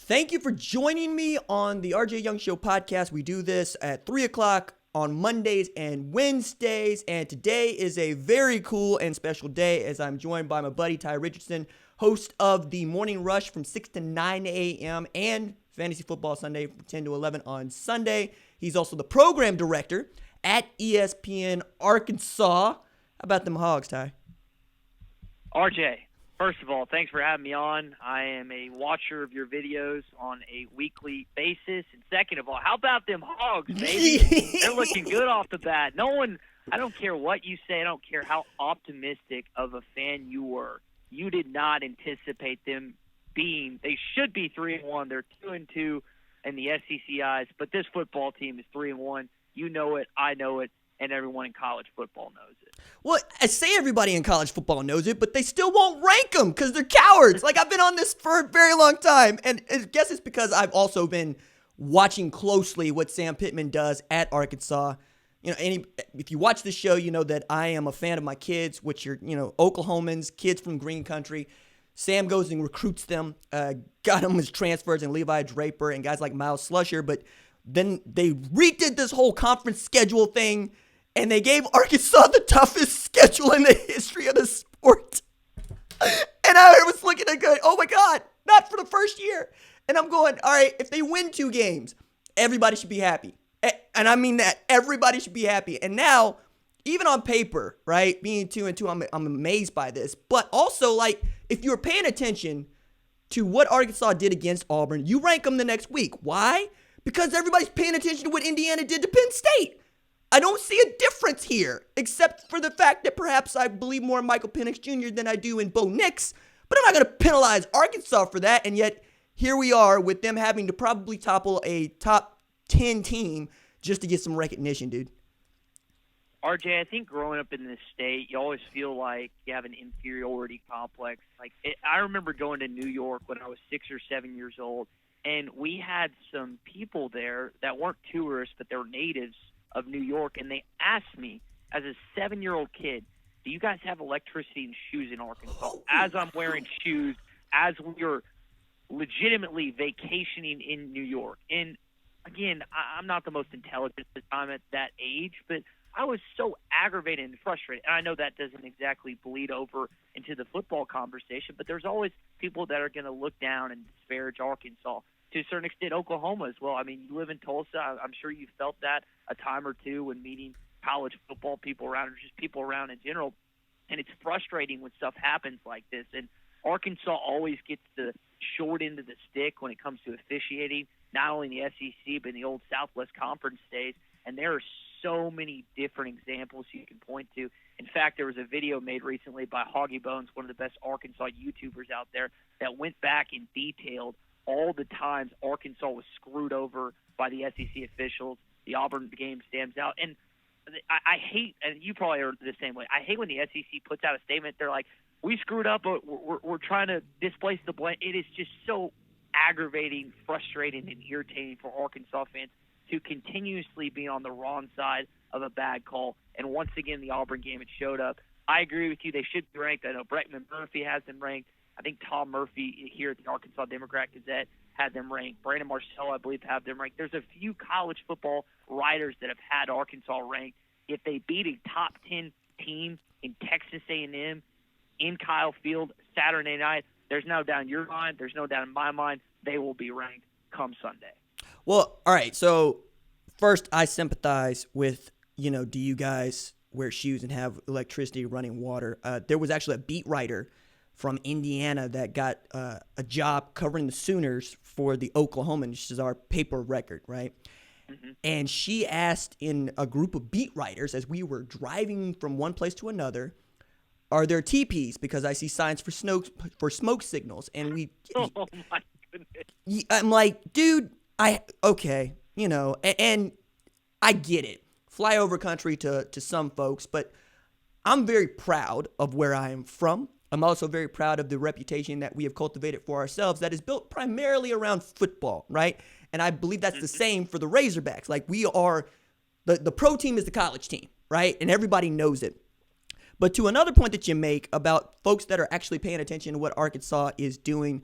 Thank you for joining me on the RJ Young Show podcast. We do this at 3 o'clock on Mondays and Wednesdays, and today is a very cool and special day as I'm joined by my buddy Ty Richardson, host of the Morning Rush from 6 to 9 a.m. and Fantasy Football Sunday from 10 to 11 on Sunday. He's also the program director at ESPN Arkansas. How about them Hogs, Ty? RJ, first of all, thanks for having me on. I am a watcher of your videos on a weekly basis. And second of all, how about them Hogs, baby? They're looking good off the bat. I don't care what you say. I don't care how optimistic of a fan you were. You did not anticipate them they should be 3-1. They're 2-2 in the SEC eyes, but this football team is 3-1. You know it, I know it, and everyone in college football knows it. Well, I say everybody in college football knows it, but they still won't rank them because they're cowards. Like, I've been on this for a very long time, and I guess it's because I've also been watching closely what Sam Pittman does at Arkansas. You know, if you watch this show, you know that I am a fan of my kids, which are, Oklahomans, kids from green country. Sam goes and recruits them, got them as transfers and Levi Draper and guys like Miles Slusher, but then they redid this whole conference schedule thing, and they gave Arkansas the toughest schedule in the history of the sport. And I was looking at going, oh my God, not for the first year. And I'm going, all right, if they win 2 games, everybody should be happy. And I mean that. Everybody should be happy. And now, even on paper, right, being 2-2, I'm amazed by this. But also, like, if you were paying attention to what Arkansas did against Auburn, you rank them the next week. Why? Because everybody's paying attention to what Indiana did to Penn State. I don't see a difference here, except for the fact that perhaps I believe more in Michael Penix Jr. than I do in Bo Nix. But I'm not going to penalize Arkansas for that. And yet, here we are with them having to probably topple a top 10 team just to get some recognition, dude. RJ, I think growing up in this state, you always feel like you have an inferiority complex. I remember going to New York when I was 6 or 7 years old, and we had some people there that weren't tourists, but they were natives of New York, and they asked me as a 7-year-old kid, do you guys have electricity and shoes in Arkansas? As I'm wearing shoes, as we're legitimately vacationing in New York. And again, I'm not the most intelligent at the time at that age, but I was so aggravated and frustrated. And I know that doesn't exactly bleed over into the football conversation, but there's always people that are going to look down and disparage Arkansas. To a certain extent, Oklahoma as well. I mean, you live in Tulsa. I'm sure you felt that a time or two when meeting college football people around or just people around in general. And it's frustrating when stuff happens like this. And Arkansas always gets the short end of the stick when it comes to officiating, not only in the SEC but in the old Southwest Conference days. And there are so many different examples you can point to. In fact, there was a video made recently by Hoggy Bones, one of the best Arkansas YouTubers out there, that went back and detailed all the times Arkansas was screwed over by the SEC officials. The Auburn game stands out. And I hate, and you probably are the same way, I hate when the SEC puts out a statement. They're like, we screwed up, but we're trying to displace the blame. It is just so aggravating, frustrating, and irritating for Arkansas fans to continuously be on the wrong side of a bad call. And once again, the Auburn game, it showed up. I agree with you. They should be ranked. I know Breckman Murphy has them ranked. I think Tom Murphy here at the Arkansas Democrat-Gazette had them ranked. Brandon Marcel, I believe, have them ranked. There's a few college football writers that have had Arkansas ranked. If they beat a top 10 team in Texas A&M in Kyle Field Saturday night, there's no doubt in your mind, there's no doubt in my mind, they will be ranked come Sunday. Well, all right, so first I sympathize with, do you guys wear shoes and have electricity, running water? There was actually a beat writer from Indiana that got a job covering the Sooners for the Oklahoman, which is our paper record, right? Mm-hmm. And she asked in a group of beat writers as we were driving from one place to another, are there teepees? Because I see signs for smoke signals. And we oh, my goodness. I'm like, dude, okay, and I get it. Flyover country to some folks, but I'm very proud of where I am from. I'm also very proud of the reputation that we have cultivated for ourselves that is built primarily around football, right? And I believe that's the same for the Razorbacks. Like, we are, the pro team is the college team, right? And everybody knows it. But to another point that you make about folks that are actually paying attention to what Arkansas is doing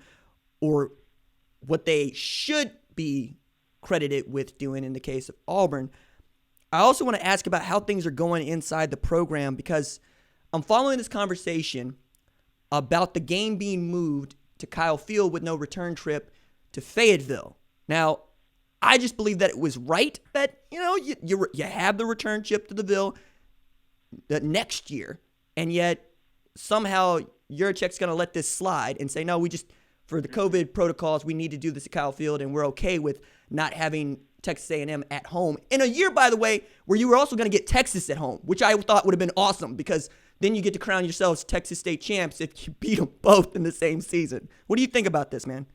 or what they should be credited with doing in the case of Auburn. I also want to ask about how things are going inside the program, because I'm following this conversation about the game being moved to Kyle Field with no return trip to Fayetteville. Now, I just believe that it was right that, you have the return trip to the Ville next year, and yet somehow Yurachek's going to let this slide and say, no, for the COVID protocols, we need to do this at Kyle Field, and we're okay with not having Texas A&M at home in a year, by the way, where you were also going to get Texas at home, which I thought would have been awesome, because then you get to crown yourselves Texas State champs if you beat them both in the same season. What do you think about this, man?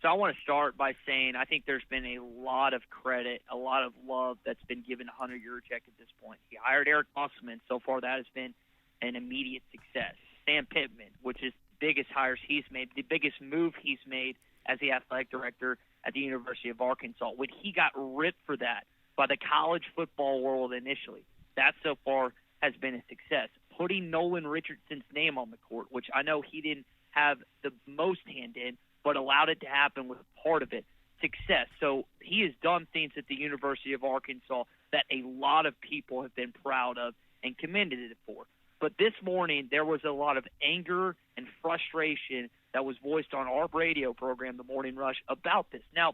So I want to start by saying I think there's been a lot of credit, a lot of love that's been given to Hunter Yurachek at this point. He hired Eric Musselman. So far, that has been an immediate success. Sam Pittman, which is the biggest hires he's made, the biggest move he's made as the athletic director at the University of Arkansas, when he got ripped for that by the college football world initially. That so far has been a success. Putting Nolan Richardson's name on the court, which I know he didn't have the most hand in, but allowed it to happen, was part of it. Success. So he has done things at the University of Arkansas that a lot of people have been proud of and commended it for. But this morning, there was a lot of anger and frustration that was voiced on our radio program, The Morning Rush, about this. Now,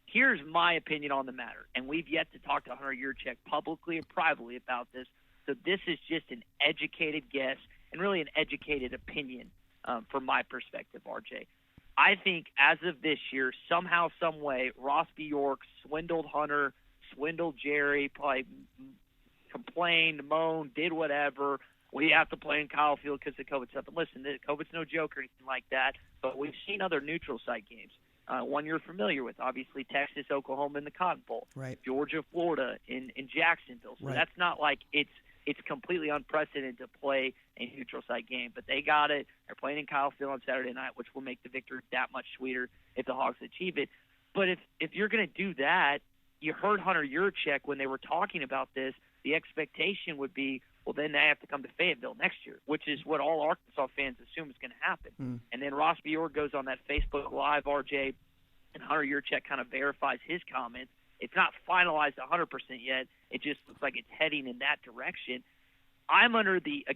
here's my opinion on the matter, and we've yet to talk to Hunter Yurachek publicly or privately about this, so this is just an educated guess and really an educated opinion from my perspective, RJ. I think as of this year, somehow, some way, Ross Bjork swindled Hunter, swindled Jerry, probably complained, moaned, did whatever. We have to play in Kyle Field because of COVID stuff. And listen, COVID's no joke or anything like that, but we've seen other neutral site games. One you're familiar with, obviously, Texas, Oklahoma in the Cotton Bowl. Right. Georgia, Florida in Jacksonville. So that's not like it's completely unprecedented to play a neutral site game. But they got it. They're playing in Kyle Field on Saturday night, which will make the victory that much sweeter if the Hawks achieve it. But if you're going to do that, you heard Hunter Yurachek when they were talking about this, the expectation would be, well, then they have to come to Fayetteville next year, which is what all Arkansas fans assume is going to happen. And then Ross Bjork goes on that Facebook Live, RJ, and Hunter Yurachek kind of verifies his comments. It's not finalized 100% yet. It just looks like it's heading in that direction. I'm under the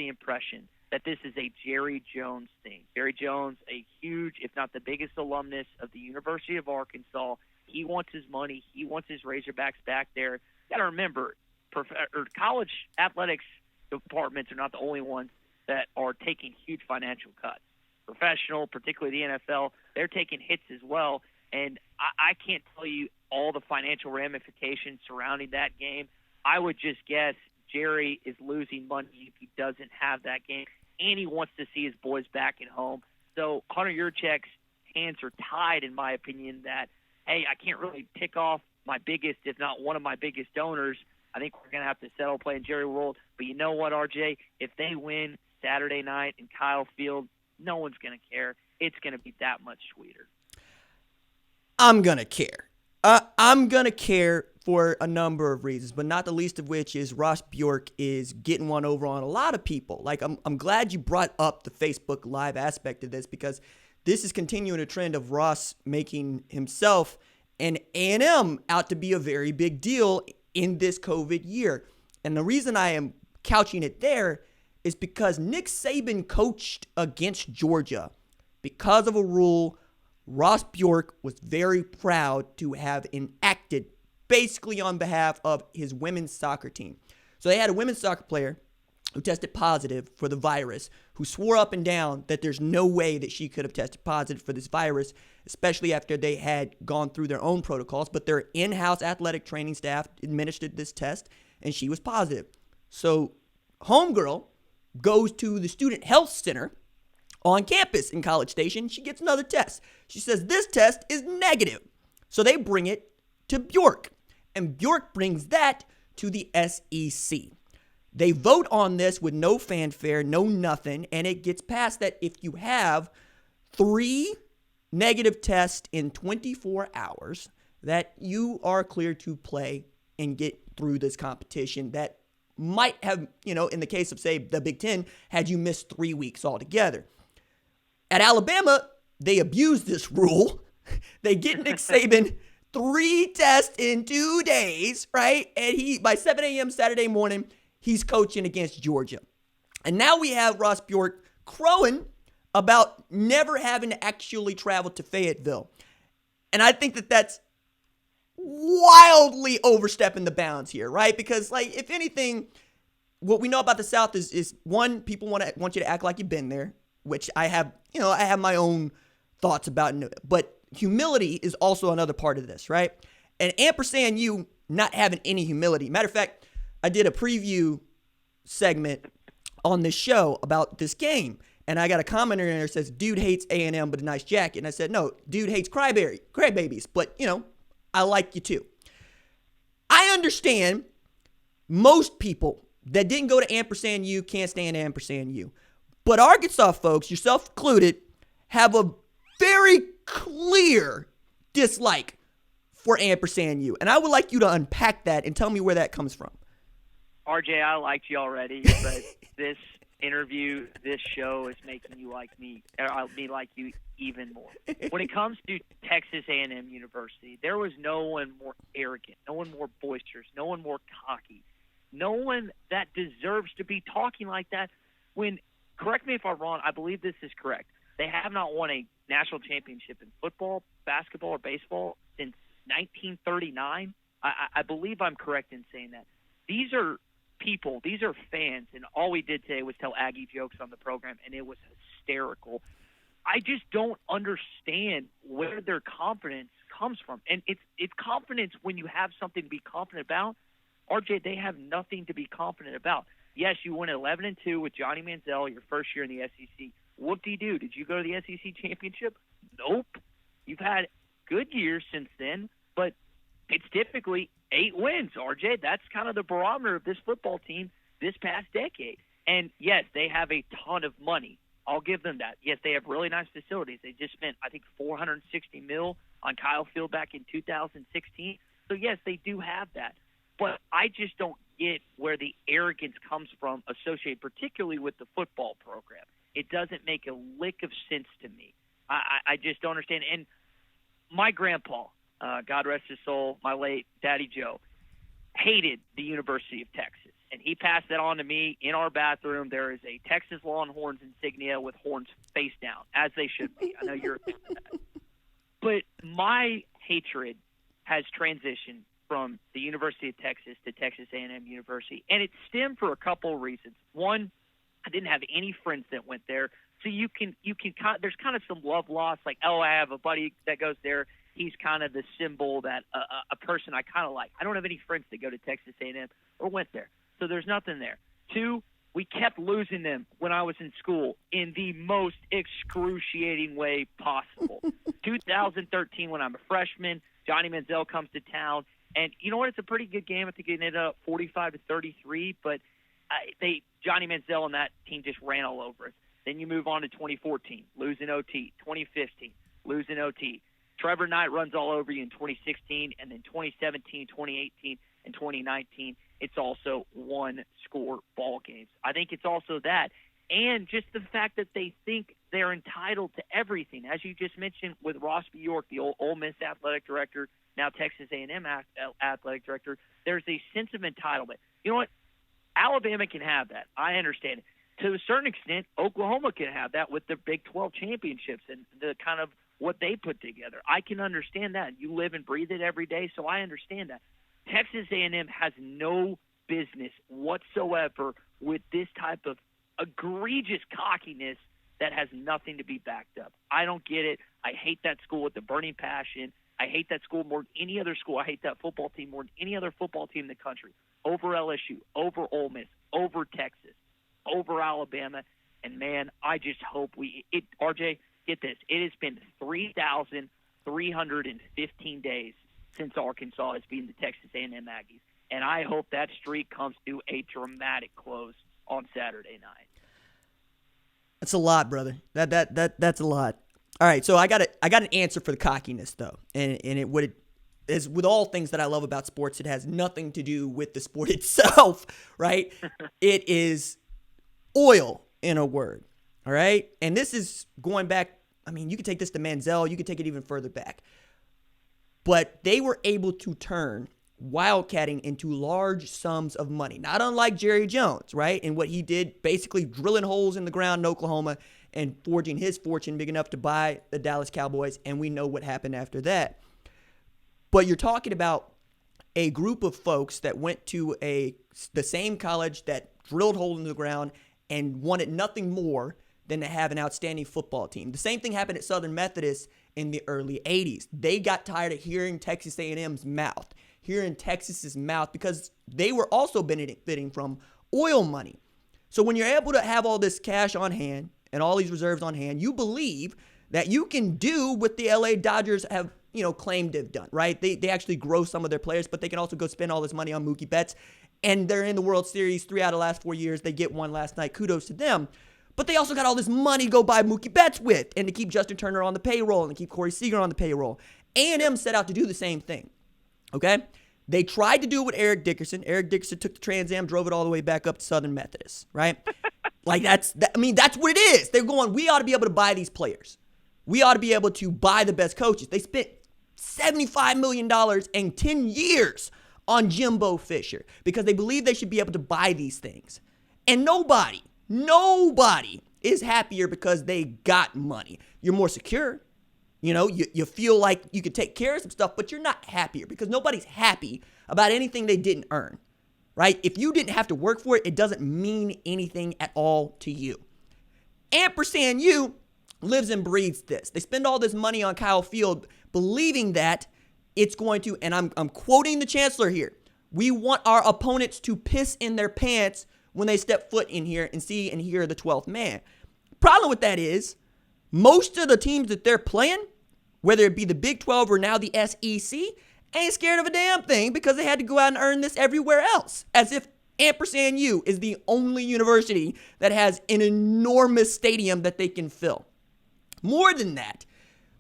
impression that this is a Jerry Jones thing. Jerry Jones, a huge, if not the biggest alumnus of the University of Arkansas. He wants his money. He wants his Razorbacks back there. You got to remember, college athletics departments are not the only ones that are taking huge financial cuts. Professional, particularly the NFL, they're taking hits as well. And I can't tell you all the financial ramifications surrounding that game. I would just guess Jerry is losing money if he doesn't have that game, and he wants to see his boys back at home. So Hunter Yurachek's hands are tied, in my opinion, that, hey, I can't really pick off my biggest, if not one of my biggest donors. I think we're going to have to settle playing Jerry World. But you know what, RJ? If they win Saturday night in Kyle Field, no one's going to care. It's going to be that much sweeter. I'm going to care. I'm going to care for a number of reasons, but not the least of which is Ross Bjork is getting one over on a lot of people. Like, I'm glad you brought up the Facebook Live aspect of this, because this is continuing a trend of Ross making himself and A&M out to be a very big deal in this COVID year. And the reason I am couching it there is because Nick Saban coached against Georgia because of a rule Ross Bjork was very proud to have enacted basically on behalf of his women's soccer team. So they had a women's soccer player who tested positive for the virus, who swore up and down that there's no way that she could have tested positive for this virus, especially after they had gone through their own protocols. But their in-house athletic training staff administered this test, and she was positive. So homegirl goes to the student health center on campus in College Station. She gets another test. She says this test is negative. So they bring it to Bjork, and Bjork brings that to the SEC. They vote on this with no fanfare, no nothing, and it gets passed that if you have 3 negative tests in 24 hours, that you are clear to play and get through this competition that might have, in the case of, say, the Big Ten, had you missed 3 weeks altogether. At Alabama, they abused this rule They get Nick Saban 3 tests in 2 days, right? And by 7 a.m. Saturday morning, he's coaching against Georgia. And now we have Ross Bjork crowing about never having to actually travel to Fayetteville. And I think that that's wildly overstepping the bounds here, right? Because, like, if anything, what we know about the South is one, people want you to act like you've been there, which I have my own thoughts about, but humility is also another part of this, right? And ampersand you not having any humility. Matter of fact, I did a preview segment on this show about this game, and I got a commenter in there that says, dude hates A&M but a nice jacket. And I said, no, dude hates crybabies, but, I like you too. I understand most people that didn't go to ampersand you can't stand ampersand you. But Arkansas folks, yourself included, have a very clear dislike for ampersand you. And I would like you to unpack that and tell me where that comes from. RJ, I liked you already, but this interview, this show is making you like me, or I'll be like you even more. When it comes to Texas A&M University, there was no one more arrogant, no one more boisterous, no one more cocky, no one that deserves to be talking like that when, correct me if I'm wrong, I believe this is correct, they have not won a national championship in football, basketball, or baseball since 1939. I believe I'm correct in saying that. These are people, these are fans, and all we did today was tell Aggie jokes on the program, and it was hysterical. I just don't understand where their confidence comes from. And it's confidence when you have something to be confident about. RJ, they have nothing to be confident about. Yes, you went 11-2 with Johnny Manziel your first year in the SEC. Whoop-de-doo. Did you go to the SEC championship? Nope. You've had good years since then, but it's typically 8 wins, RJ. That's kind of the barometer of this football team this past decade. And, yes, they have a ton of money. I'll give them that. Yes, they have really nice facilities. They just spent, I think, $460 million on Kyle Field back in 2016. So, yes, they do have that. But I just don't get where the arrogance comes from associated particularly with the football program. It doesn't make a lick of sense to me. I just don't understand. And my grandpa, God rest his soul, my late Daddy Joe, hated the University of Texas. And he passed that on to me. In our bathroom, there is a Texas Longhorns insignia with horns face down, as they should be. I know you're a fan of that. But my hatred has transitioned from the University of Texas to Texas A&M University, and it stemmed for a couple of reasons. One, I didn't have any friends that went there, so you can there's kind of some love lost, like, oh, I have a buddy that goes there. He's kind of the symbol that a person I kind of like. I don't have any friends that go to Texas A&M or went there, so there's nothing there. Two, we kept losing them when I was in school in the most excruciating way possible. 2013, when I'm a freshman, Johnny Manziel comes to town, and you know what? It's a pretty good game. I think it ended up 45-33, but Johnny Manziel and that team just ran all over us. Then you move on to 2014, losing OT. 2015, losing OT. Trevor Knight runs all over you in 2016, and then 2017, 2018, and 2019, it's also one-score ball games. I think it's also that, and just the fact that they think they're entitled to everything. As you just mentioned with Ross Bjork, the old Ole Miss athletic director, now Texas A&M athletic director, there's a sense of entitlement. You know what? Alabama can have that. I understand it. To a certain extent, Oklahoma can have that with the Big 12 championships and the kind of what they put together. I can understand that. You live and breathe it every day, so I understand that. Texas A&M has no business whatsoever with this type of egregious cockiness that has nothing to be backed up. I don't get it. I hate that school with a burning passion. I hate that school more than any other school. I hate that football team more than any other football team in the country. Over LSU, over Ole Miss, over Texas, over Alabama. And, man, I just hope RJ, get this. It has been 3,315 days since Arkansas has beaten the Texas A&M Aggies. And I hope that streak comes to a dramatic close on Saturday night. That's a lot, brother. That's a lot. All right, so I got an answer for the cockiness though, and it is with all things that I love about sports. It has nothing to do with the sport itself, right? It is oil in a word. All right, and this is going back I mean, you could take this to Manziel. You could take it even further back. But they were able to turn wildcatting into large sums of money, not unlike Jerry Jones, right? And what he did, basically drilling holes in the ground in Oklahoma and forging his fortune big enough to buy the Dallas Cowboys. And we know what happened after that. But you're talking about a group of folks that went to the same college that drilled holes in the ground and wanted nothing more than to have an outstanding football team. The same thing happened at Southern Methodist in the early 80s. They got tired of hearing Texas A&M's mouth, hearing Texas's mouth, because they were also benefiting from oil money. So when you're able to have all this cash on hand and all these reserves on hand, you believe that you can do what the LA Dodgers have, claimed to have done, right? They actually grow some of their players, but they can also go spend all this money on Mookie Betts. And they're in the World Series 3 out of the last 4 years. They get one last night. Kudos to them. But they also got all this money to go buy Mookie Betts with and to keep Justin Turner on the payroll and to keep Corey Seager on the payroll. A&M set out to do the same thing, okay? They tried to do it with Eric Dickerson. Eric Dickerson took the Trans Am, drove it all the way back up to Southern Methodist, right? That's what it is. They're going, we ought to be able to buy these players. We ought to be able to buy the best coaches. They spent $75 million in 10 years on Jimbo Fisher because they believe they should be able to buy these things. And nobody is happier because they got money. You're more secure. You feel like you can take care of some stuff, but you're not happier because nobody's happy about anything they didn't earn, right? If you didn't have to work for it, it doesn't mean anything at all to you. Ampersand U lives and breathes this. They spend all this money on Kyle Field believing that it's going to, and I'm quoting the chancellor here, we want our opponents to piss in their pants when they step foot in here and see and hear the 12th man. Problem with that is most of the teams that they're playing, whether it be the Big 12 or now the SEC, ain't scared of a damn thing because they had to go out and earn this everywhere else. As if Ampersand U is the only university that has an enormous stadium that they can fill. More than that,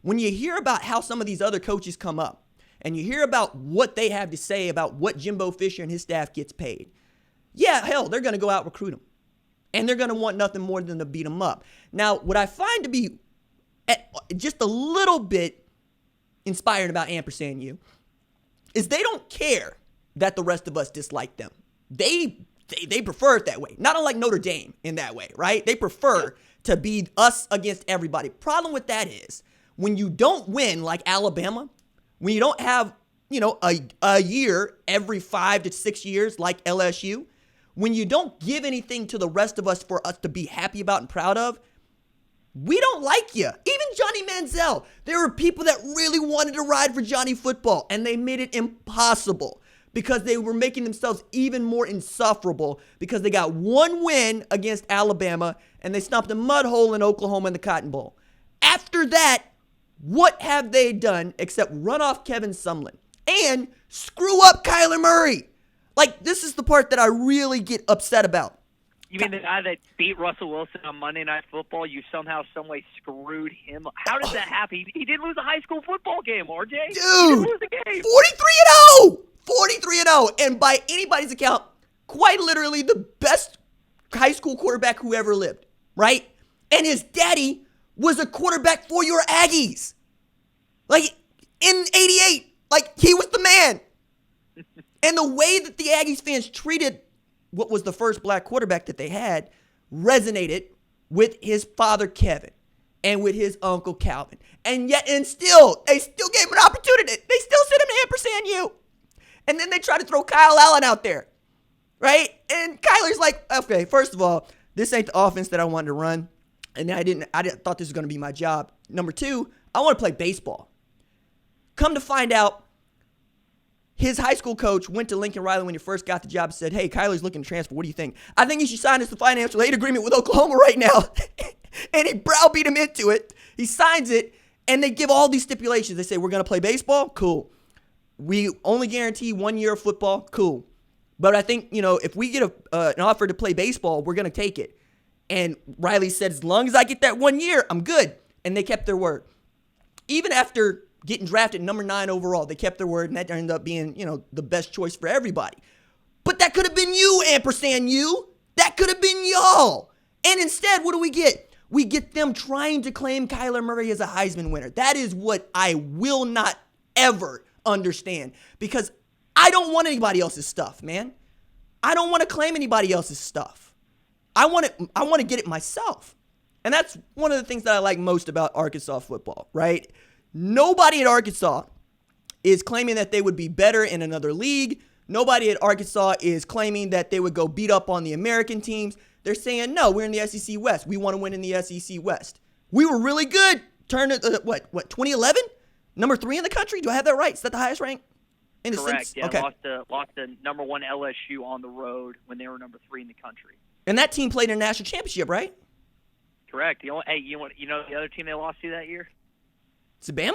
when you hear about how some of these other coaches come up and you hear about what they have to say about what Jimbo Fisher and his staff gets paid, yeah, hell, they're going to go out and recruit them. And they're going to want nothing more than to beat them up. Now, what I find to be just a little bit inspired about Ampersand U is they don't care that the rest of us dislike them. They prefer it that way. Not unlike Notre Dame in that way, right? They prefer to be us against everybody. Problem with that is when you don't win like Alabama, when you don't have, a year every 5 to 6 years like LSU, when you don't give anything to the rest of us for us to be happy about and proud of, we don't like you. Even Johnny Manziel. There were people that really wanted to ride for Johnny Football, and they made it impossible because they were making themselves even more insufferable because they got one win against Alabama, and they stomped a mud hole in Oklahoma in the Cotton Bowl. After that, what have they done except run off Kevin Sumlin and screw up Kyler Murray? Like, this is the part that I really get upset about. You mean the guy that beat Russell Wilson on Monday Night Football? You somehow, someway screwed him. How did that happen? He didn't lose a high school football game, RJ. Dude, he didn't lose a game. 43-0. 43-0. And by anybody's account, quite literally the best high school quarterback who ever lived, right? And his daddy was a quarterback for your Aggies. Like, in 88, like, he was the man. And the way that the Aggies fans treated what was the first black quarterback that they had resonated with his father, Kevin, and with his uncle, Calvin. And they still gave him an opportunity. They still sent him to Ampersand U. And then they try to throw Kyle Allen out there, right? And Kyler's like, okay, first of all, this ain't the offense that I wanted to run. And I thought this was going to be my job. Number two, I want to play baseball. Come to find out, his high school coach went to Lincoln Riley when he first got the job and said, hey, Kyler's looking to transfer. What do you think? I think he should sign us the financial aid agreement with Oklahoma right now. And he browbeat him into it. He signs it, and they give all these stipulations. They say, we're going to play baseball? Cool. We only guarantee 1 year of football? Cool. But I think, if we get an offer to play baseball, we're going to take it. And Riley said, as long as I get that 1 year, I'm good. And they kept their word. Even after getting drafted number 9 overall, they kept their word, and that ended up being, the best choice for everybody. But that could have been you, Ampersand U. That could have been y'all. And instead, what do we get? We get them trying to claim Kyler Murray as a Heisman winner. That is what I will not ever understand, because I don't want anybody else's stuff, man. I don't want to claim anybody else's stuff. I want to get it myself. And that's one of the things that I like most about Arkansas football, right? Nobody at Arkansas is claiming that they would be better in another league. Nobody at Arkansas is claiming that they would go beat up on the American teams. They're saying, no, we're in the SEC West. We want to win in the SEC West. We were really good. 2011? Number 3 in the country? Do I have that right? Is that the highest rank? Correct. Yeah, okay. Lost to number 1 LSU on the road when they were number 3 in the country. And that team played in a national championship, right? Correct. You know the other team they lost to that year? It's Bama?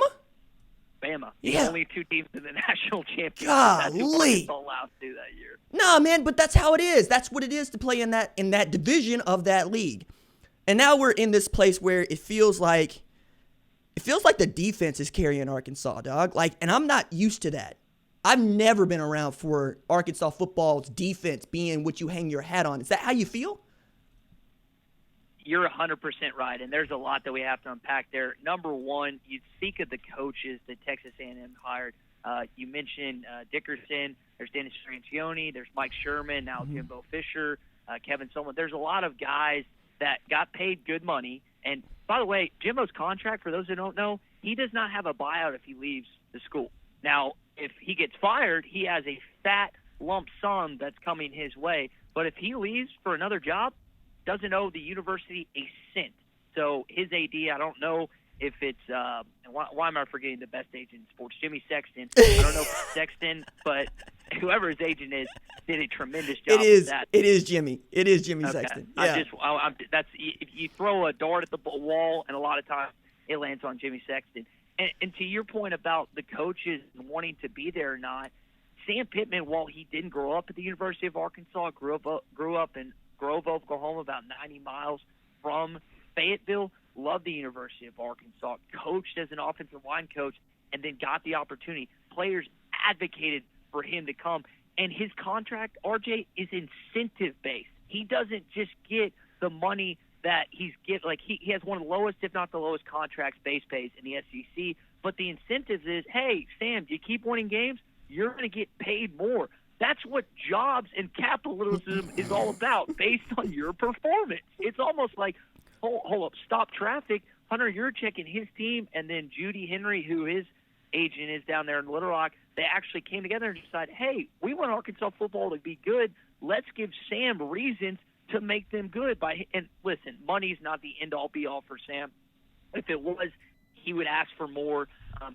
Bama. Yeah. The only 2 teams in the national championship. Golly. That's allowed to do that year. Nah, man, but that's how it is. That's what it is to play in that division of that league. And now we're in this place where it feels like the defense is carrying Arkansas, dog. And I'm not used to that. I've never been around for Arkansas football's defense being what you hang your hat on. Is that how you feel? You're 100% right, and there's a lot that we have to unpack there. Number one, you speak of the coaches that Texas A&M hired. You mentioned Dickerson. There's Dennis Franchione. There's Mike Sherman. Now Jimbo Fisher, Kevin Sullivan. There's a lot of guys that got paid good money. And by the way, Jimbo's contract, for those who don't know, he does not have a buyout if he leaves the school. Now, if he gets fired, he has a fat lump sum that's coming his way. But if he leaves for another job, doesn't owe the university a cent. So his AD, I don't know if it's why am I forgetting the best agent in sports? Jimmy Sexton. I don't know if it's Sexton, but whoever his agent is did a tremendous job. With that. It is Jimmy. It is Jimmy Okay. Sexton. Yeah. That's if you throw a dart at the wall, and a lot of times it lands on Jimmy Sexton. And to your point about the coaches wanting to be there or not, Sam Pittman, while he didn't grow up at the University of Arkansas, grew up in Grove, Oklahoma, about 90 miles from Fayetteville, loved the University of Arkansas, coached as an offensive line coach, and then got the opportunity. Players advocated for him to come. And his contract, RJ, is incentive-based. He doesn't just get the money that he has one of the lowest, if not the lowest, contracts base pays in the SEC. But the incentive is, hey, Sam, you keep winning games, you're going to get paid more. That's what jobs and capitalism is all about, based on your performance. It's almost like, hold up, stop traffic. Hunter Yurchek and his team, and then Judy Henry, who his agent is down there in Little Rock, they actually came together and decided, hey, we want Arkansas football to be good. Let's give Sam reasons to make them good. And listen, money's not the end-all, be-all for Sam. If it was, he would ask for more.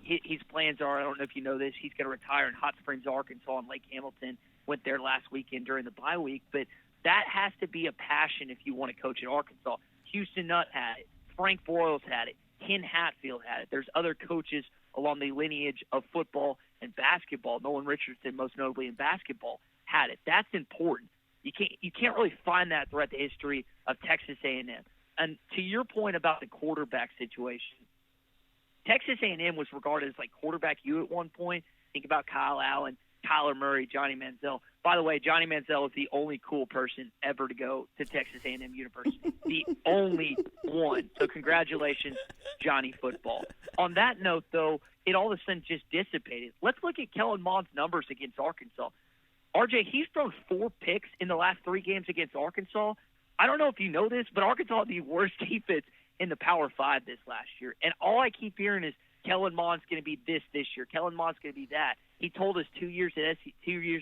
His plans are, I don't know if you know this, he's going to retire in Hot Springs, Arkansas, and Lake Hamilton. Went there last weekend during the bye week. But that has to be a passion if you want to coach at Arkansas. Houston Nutt had it. Frank Broyles had it. Ken Hatfield had it. There's other coaches along the lineage of football and basketball. Nolan Richardson, most notably in basketball, had it. That's important. You can't really find that throughout the history of Texas A&M. And to your point about the quarterback situation, Texas A&M was regarded as like quarterback U at one point. Think about Kyle Allen, Kyler Murray, Johnny Manziel. By the way, Johnny Manziel is the only cool person ever to go to Texas A&M University. The only one. So congratulations, Johnny Football. On that note, though, it all of a sudden just dissipated. Let's look at Kellen Mond's numbers against Arkansas. RJ, he's thrown 4 picks in the last 3 games against Arkansas. I don't know if you know this, but Arkansas had the worst defense in the Power 5 this last year. And all I keep hearing is Kellen Mond's going to be this year. Kellen Mond's going to be that. He told us 2 years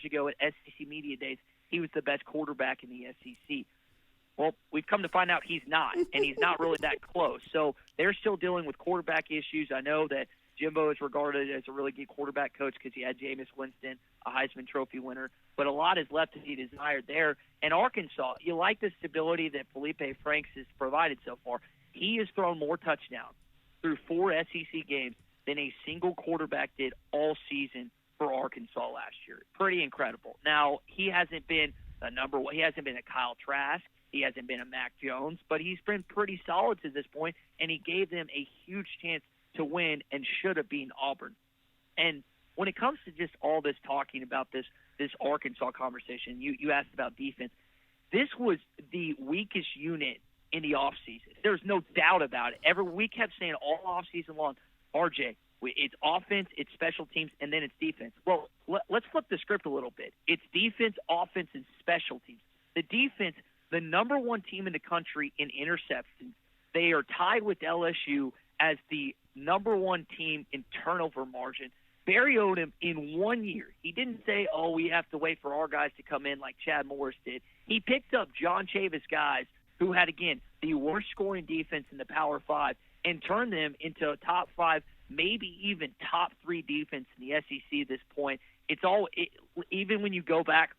ago at SEC Media Days he was the best quarterback in the SEC. Well, we've come to find out he's not, and he's not really that close. So they're still dealing with quarterback issues. I know that Jimbo is regarded as a really good quarterback coach because he had Jameis Winston, a Heisman Trophy winner. But a lot is left to be desired there. And Arkansas, you like the stability that Felipe Franks has provided so far. He has thrown more touchdowns through 4 SEC games than a single quarterback did all season for Arkansas last year. Pretty incredible. Now, he hasn't been a number one. He hasn't been a Kyle Trask. He hasn't been a Mac Jones, but he's been pretty solid to this point, and he gave them a huge chance to win and should have been Auburn. And when it comes to just all this talking about this Arkansas conversation, you asked about defense. This was the weakest unit in the offseason. There's no doubt about it. We kept saying all offseason long, RJ, it's offense, it's special teams, and then it's defense. Well, let's flip the script a little bit. It's defense, offense, and special teams. The defense, the number one team in the country in interceptions. They are tied with LSU as the number one team in turnover margin. Barry Odom, in 1 year, he didn't say, we have to wait for our guys to come in like Chad Morris did. He picked up John Chavis guys who had, again, the worst scoring defense in the Power 5 and turned them into a top 5, maybe even top 3 defense in the SEC at this point. Even when you go back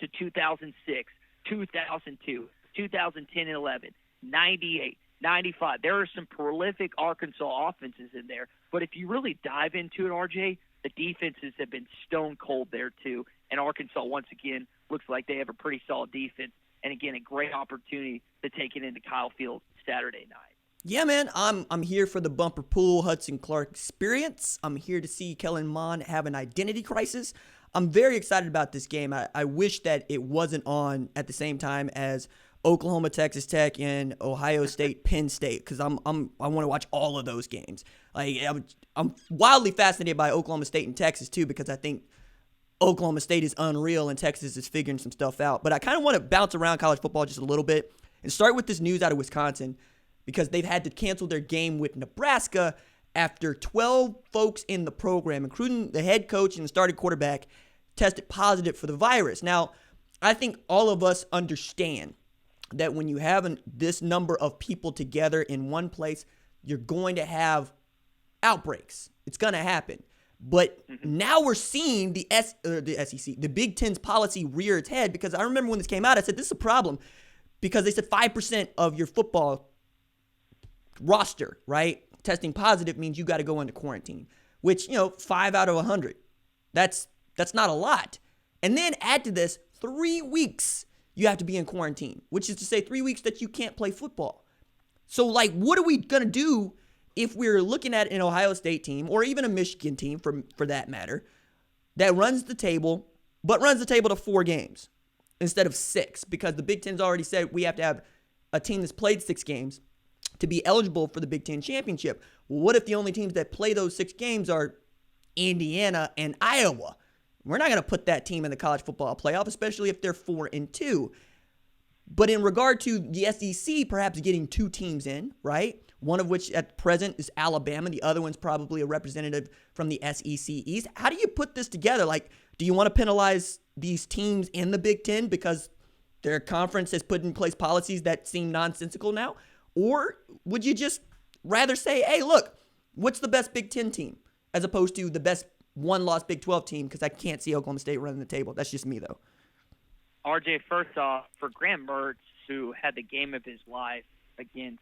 to 2006, 2002, 2010 and 11, 98, 95. There are some prolific Arkansas offenses in there, but if you really dive into it, RJ, the defenses have been stone cold there too. And Arkansas, once again, looks like they have a pretty solid defense. And again, a great opportunity to take it into Kyle Field Saturday night. Yeah, man, I'm here for the bumper pool Hudson Clark experience. I'm here to see Kellen Mond have an identity crisis. I'm very excited about this game. I wish that it wasn't on at the same time as Oklahoma, Texas Tech, and Ohio State, Penn State, because I want to watch all of those games. Like I'm wildly fascinated by Oklahoma State and Texas too, because I think Oklahoma State is unreal and Texas is figuring some stuff out. But I kind of want to bounce around college football just a little bit and start with this news out of Wisconsin, because they've had to cancel their game with Nebraska after 12 folks in the program, including the head coach and the starting quarterback, tested positive for the virus. Now, I think all of us understand that when you have this number of people together in one place, you're going to have outbreaks. It's going to happen. But now we're seeing the SEC, the Big Ten's policy rear its head, because I remember when this came out, I said, this is a problem, because they said 5% of your football roster, right, testing positive means you got to go into quarantine, which, 5 out of 100. That's not a lot. And then add to this 3 weeks you have to be in quarantine, which is to say 3 weeks that you can't play football. So, what are we going to do if we're looking at an Ohio State team, or even a Michigan team for that matter, that runs the table, but runs the table to 4 games instead of 6? Because the Big Ten's already said we have to have a team that's played 6 games to be eligible for the Big Ten championship. Well, what if the only teams that play those 6 games are Indiana and Iowa? We're not going to put that team in the college football playoff, especially if they're 4-2. But in regard to the SEC perhaps getting 2 teams in, right? One of which at present is Alabama. The other one's probably a representative from the SEC East. How do you put this together? Do you want to penalize these teams in the Big Ten because their conference has put in place policies that seem nonsensical now? Or would you just rather say, hey, look, what's the best Big Ten team as opposed to the best one-loss Big 12 team? Because I can't see Oklahoma State running the table. That's just me, though. RJ, first off, for Graham Mertz, who had the game of his life against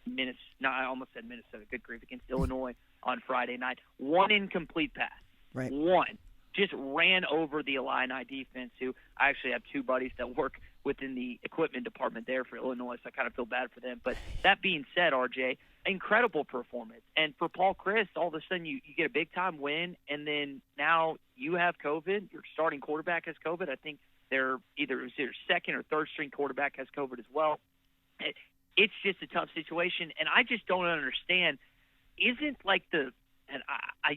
Minnesota, I almost said Minnesota, good grief, against Illinois on Friday night, 1 incomplete pass. Right. 1. Just ran over the Illini defense, who I actually have 2 buddies that work within the equipment department there for Illinois, so I kind of feel bad for them. But that being said, RJ, incredible performance. And for Paul Chryst, all of a sudden you get a big-time win, and then now you have COVID. Your starting quarterback has COVID. I think they're either second or third string quarterback has COVID as well. It's just a tough situation, and I just don't understand. Isn't and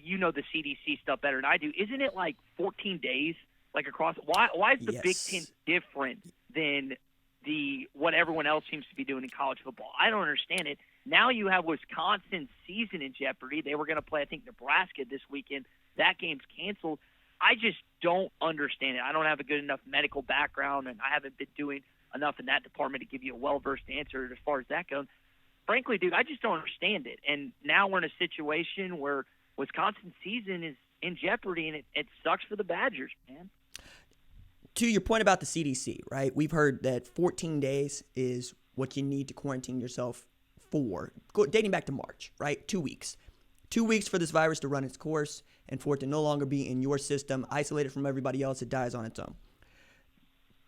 you know the CDC stuff better than I do. Isn't it 14 days across? Why is the Big Ten different than what everyone else seems to be doing in college football? I don't understand it. Now you have Wisconsin's season in jeopardy. They were going to play, I think, Nebraska this weekend. That game's canceled. I just don't understand it. I don't have a good enough medical background, and I haven't been doing enough in that department to give you a well-versed answer as far as that goes. Frankly, dude, I just don't understand it. And now we're in a situation where Wisconsin's season is in jeopardy, and it sucks for the Badgers, man. To your point about the CDC, right? We've heard that 14 days is what you need to quarantine yourself for, dating back to March, right? 2 weeks. 2 weeks for this virus to run its course and for it to no longer be in your system, isolated from everybody else. It dies on its own.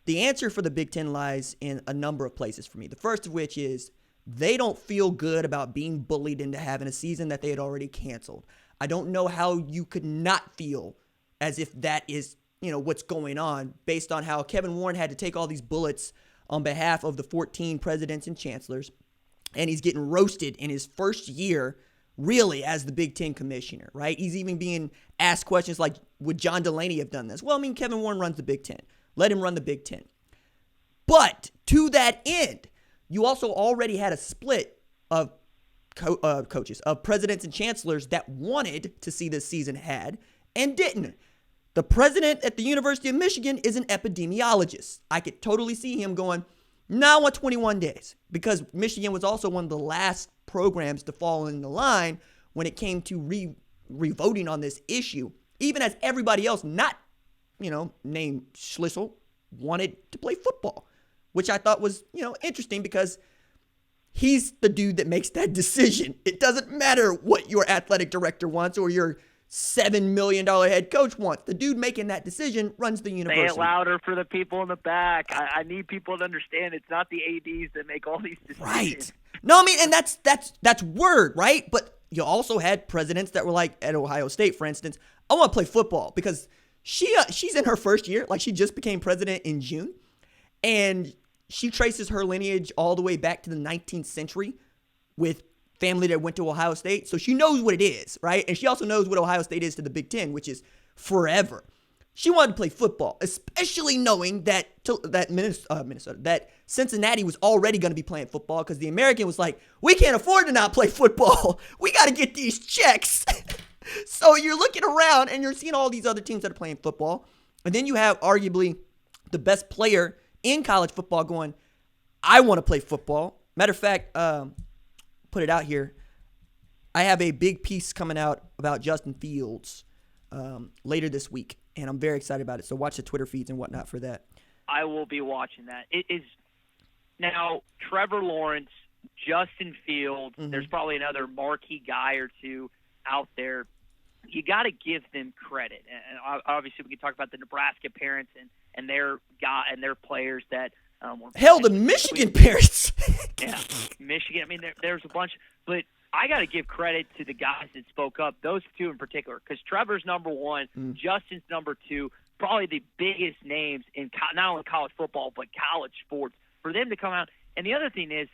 The answer for the Big Ten lies in a number of places for me. The first of which is they don't feel good about being bullied into having a season that they had already canceled. I don't know how you could not feel as if that is, what's going on based on how Kevin Warren had to take all these bullets on behalf of the 14 presidents and chancellors. And he's getting roasted in his first year, really, as the Big Ten commissioner, right? He's even being asked questions like, would John Delaney have done this? Well, I mean, Kevin Warren runs the Big Ten. Let him run the Big Ten. But to that end, you also already had a split of coaches, of presidents and chancellors that wanted to see this season had and didn't. The president at the University of Michigan is an epidemiologist. I could totally see him going, no, I want 21 days, because Michigan was also one of the last programs to fall in the line when it came to re-voting on this issue, even as everybody else, not, named Schlissel, wanted to play football, which I thought was, interesting, because he's the dude that makes that decision. It doesn't matter what your athletic director wants or your $7 million head coach wants. The dude making that decision runs the university. Say it louder for the people in the back. I need people to understand it's not the ADs that make all these decisions. Right. No, I mean, and that's word, right? But you also had presidents that were like, at Ohio State, for instance, I want to play football, because she's in her first year. Like, she just became president in June, and she traces her lineage all the way back to the 19th century with family that went to Ohio State. So she knows what it is, right? And she also knows what Ohio State is to the Big Ten, which is forever. She wanted to play football, especially knowing that that Cincinnati was already going to be playing football, because the American was like, we can't afford to not play football. We got to get these checks. So you're looking around and you're seeing all these other teams that are playing football. And then you have arguably the best player in college football going, I want to play football. Matter of fact, put it out here. I have a big piece coming out about Justin Fields later this week, and I'm very excited about it. So watch the Twitter feeds and whatnot for that. I will be watching that. It is now Trevor Lawrence, Justin Fields. Mm-hmm. There's probably another marquee guy or two out there. You got to give them credit, and obviously we can talk about the Nebraska parents and their players that. Hell, the Michigan parents. Yeah, Michigan. I mean, there's a bunch, but I got to give credit to the guys that spoke up. Those two in particular, because Trevor's number one, Justin's number two, probably the biggest names in not only college football but college sports. For them to come out, and the other thing is,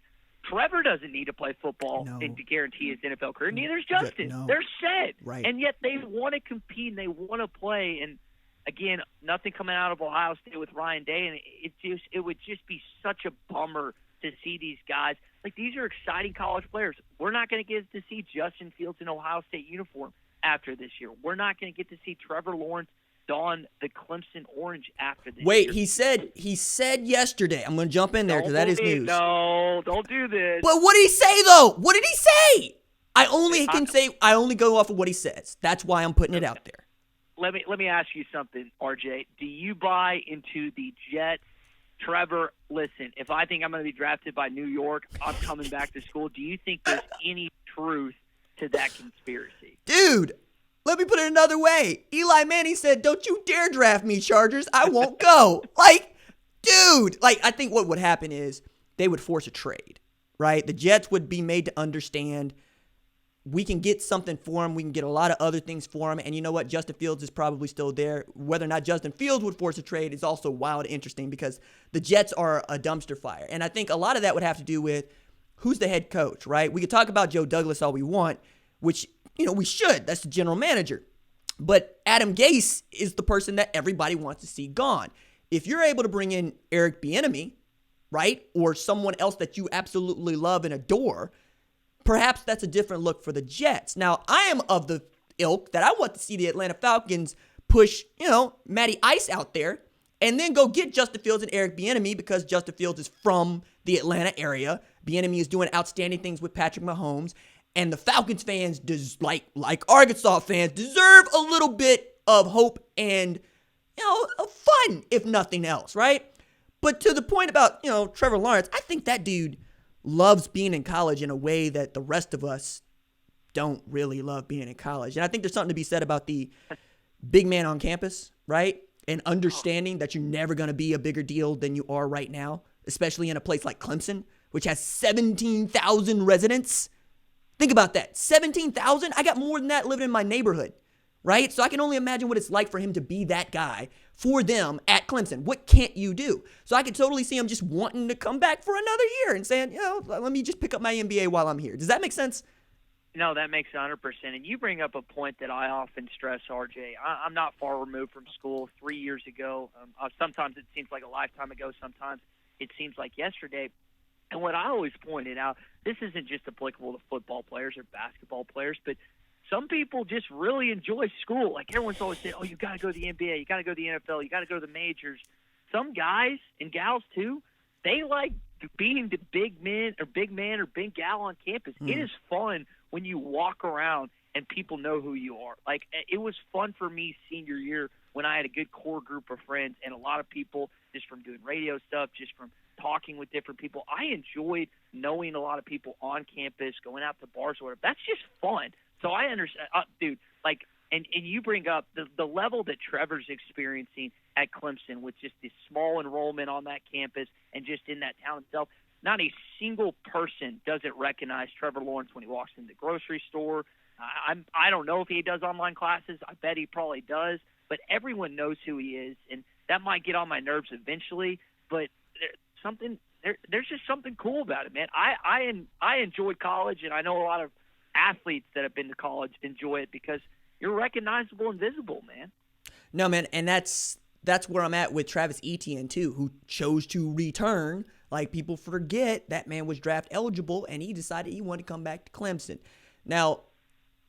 Trevor doesn't need to play football to guarantee his NFL career. Neither does Justin. No. They're set, right. And yet they want to compete and they want to play. And again, nothing coming out of Ohio State with Ryan Day, and it would just be such a bummer to see these guys. Like, these are exciting college players. We're not going to get to see Justin Fields in Ohio State uniform after this year. We're not going to get to see Trevor Lawrence don the Clemson orange after this year. Wait, he said yesterday, I'm going to jump in there because that is news. No, don't do this. But what did he say, though? What did he say? I only go off of what he says. That's why I'm putting it out there. Let me ask you something, RJ. Do you buy into the Jets? Trevor, listen, if I think I'm going to be drafted by New York, I'm coming back to school. Do you think there's any truth to that conspiracy? Dude, let me put it another way. Eli Manning said, don't you dare draft me, Chargers. I won't go. Dude, I think what would happen is they would force a trade, right? The Jets would be made to understand we can get something for him. We can get a lot of other things for him. And you know what? Justin Fields is probably still there. Whether or not Justin Fields would force a trade is also wild and interesting, because the Jets are a dumpster fire. And I think a lot of that would have to do with who's the head coach, right? We could talk about Joe Douglas all we want, which, we should. That's the general manager. But Adam Gase is the person that everybody wants to see gone. If you're able to bring in Eric Bieniemy, right, or someone else that you absolutely love and adore, perhaps that's a different look for the Jets. Now, I am of the ilk that I want to see the Atlanta Falcons push, Matty Ice out there and then go get Justin Fields and Eric Bieniemy, because Justin Fields is from the Atlanta area. Bieniemy is doing outstanding things with Patrick Mahomes. And the Falcons fans, like Arkansas fans, deserve a little bit of hope and, of fun, if nothing else, right? But to the point about, Trevor Lawrence, I think that dude loves being in college in a way that the rest of us don't really love being in college. And I think there's something to be said about the big man on campus, right? And understanding that you're never going to be a bigger deal than you are right now, especially in a place like Clemson, which has 17,000 residents. Think about that. 17,000? I got more than that living in my neighborhood. right? So I can only imagine what it's like for him to be that guy for them at Clemson. What can't you do? So I can totally see him just wanting to come back for another year and saying, let me just pick up my MBA while I'm here. Does that make sense? No, that makes 100%. And you bring up a point that I often stress, RJ. I'm not far removed from school. 3 years ago, sometimes it seems like a lifetime ago. Sometimes it seems like yesterday. And what I always pointed out, this isn't just applicable to football players or basketball players, but some people just really enjoy school. Like everyone's always saying, you got to go to the NBA, you got to go to the NFL, you got to go to the majors. Some guys and gals too, they like being the big man or big gal on campus. It is fun when you walk around and people know who you are. Like, it was fun for me senior year when I had a good core group of friends and a lot of people just from doing radio stuff, just from talking with different people. I enjoyed knowing a lot of people on campus, going out to bars or whatever. That's just fun. So I understand, dude, like, and you bring up the level that Trevor's experiencing at Clemson with just this small enrollment on that campus and just in that town itself. Not a single person doesn't recognize Trevor Lawrence when he walks in the grocery store. I don't know if he does online classes. I bet he probably does. But everyone knows who he is, and that might get on my nerves eventually. But there's just something cool about it, man. I enjoyed college, and I know a lot of athletes that have been to college enjoy it because you're recognizable and visible, man. No, man, and that's where I'm at with Travis Etienne too, who chose to return. Like, people forget that man was draft eligible, and he decided he wanted to come back to Clemson. Now,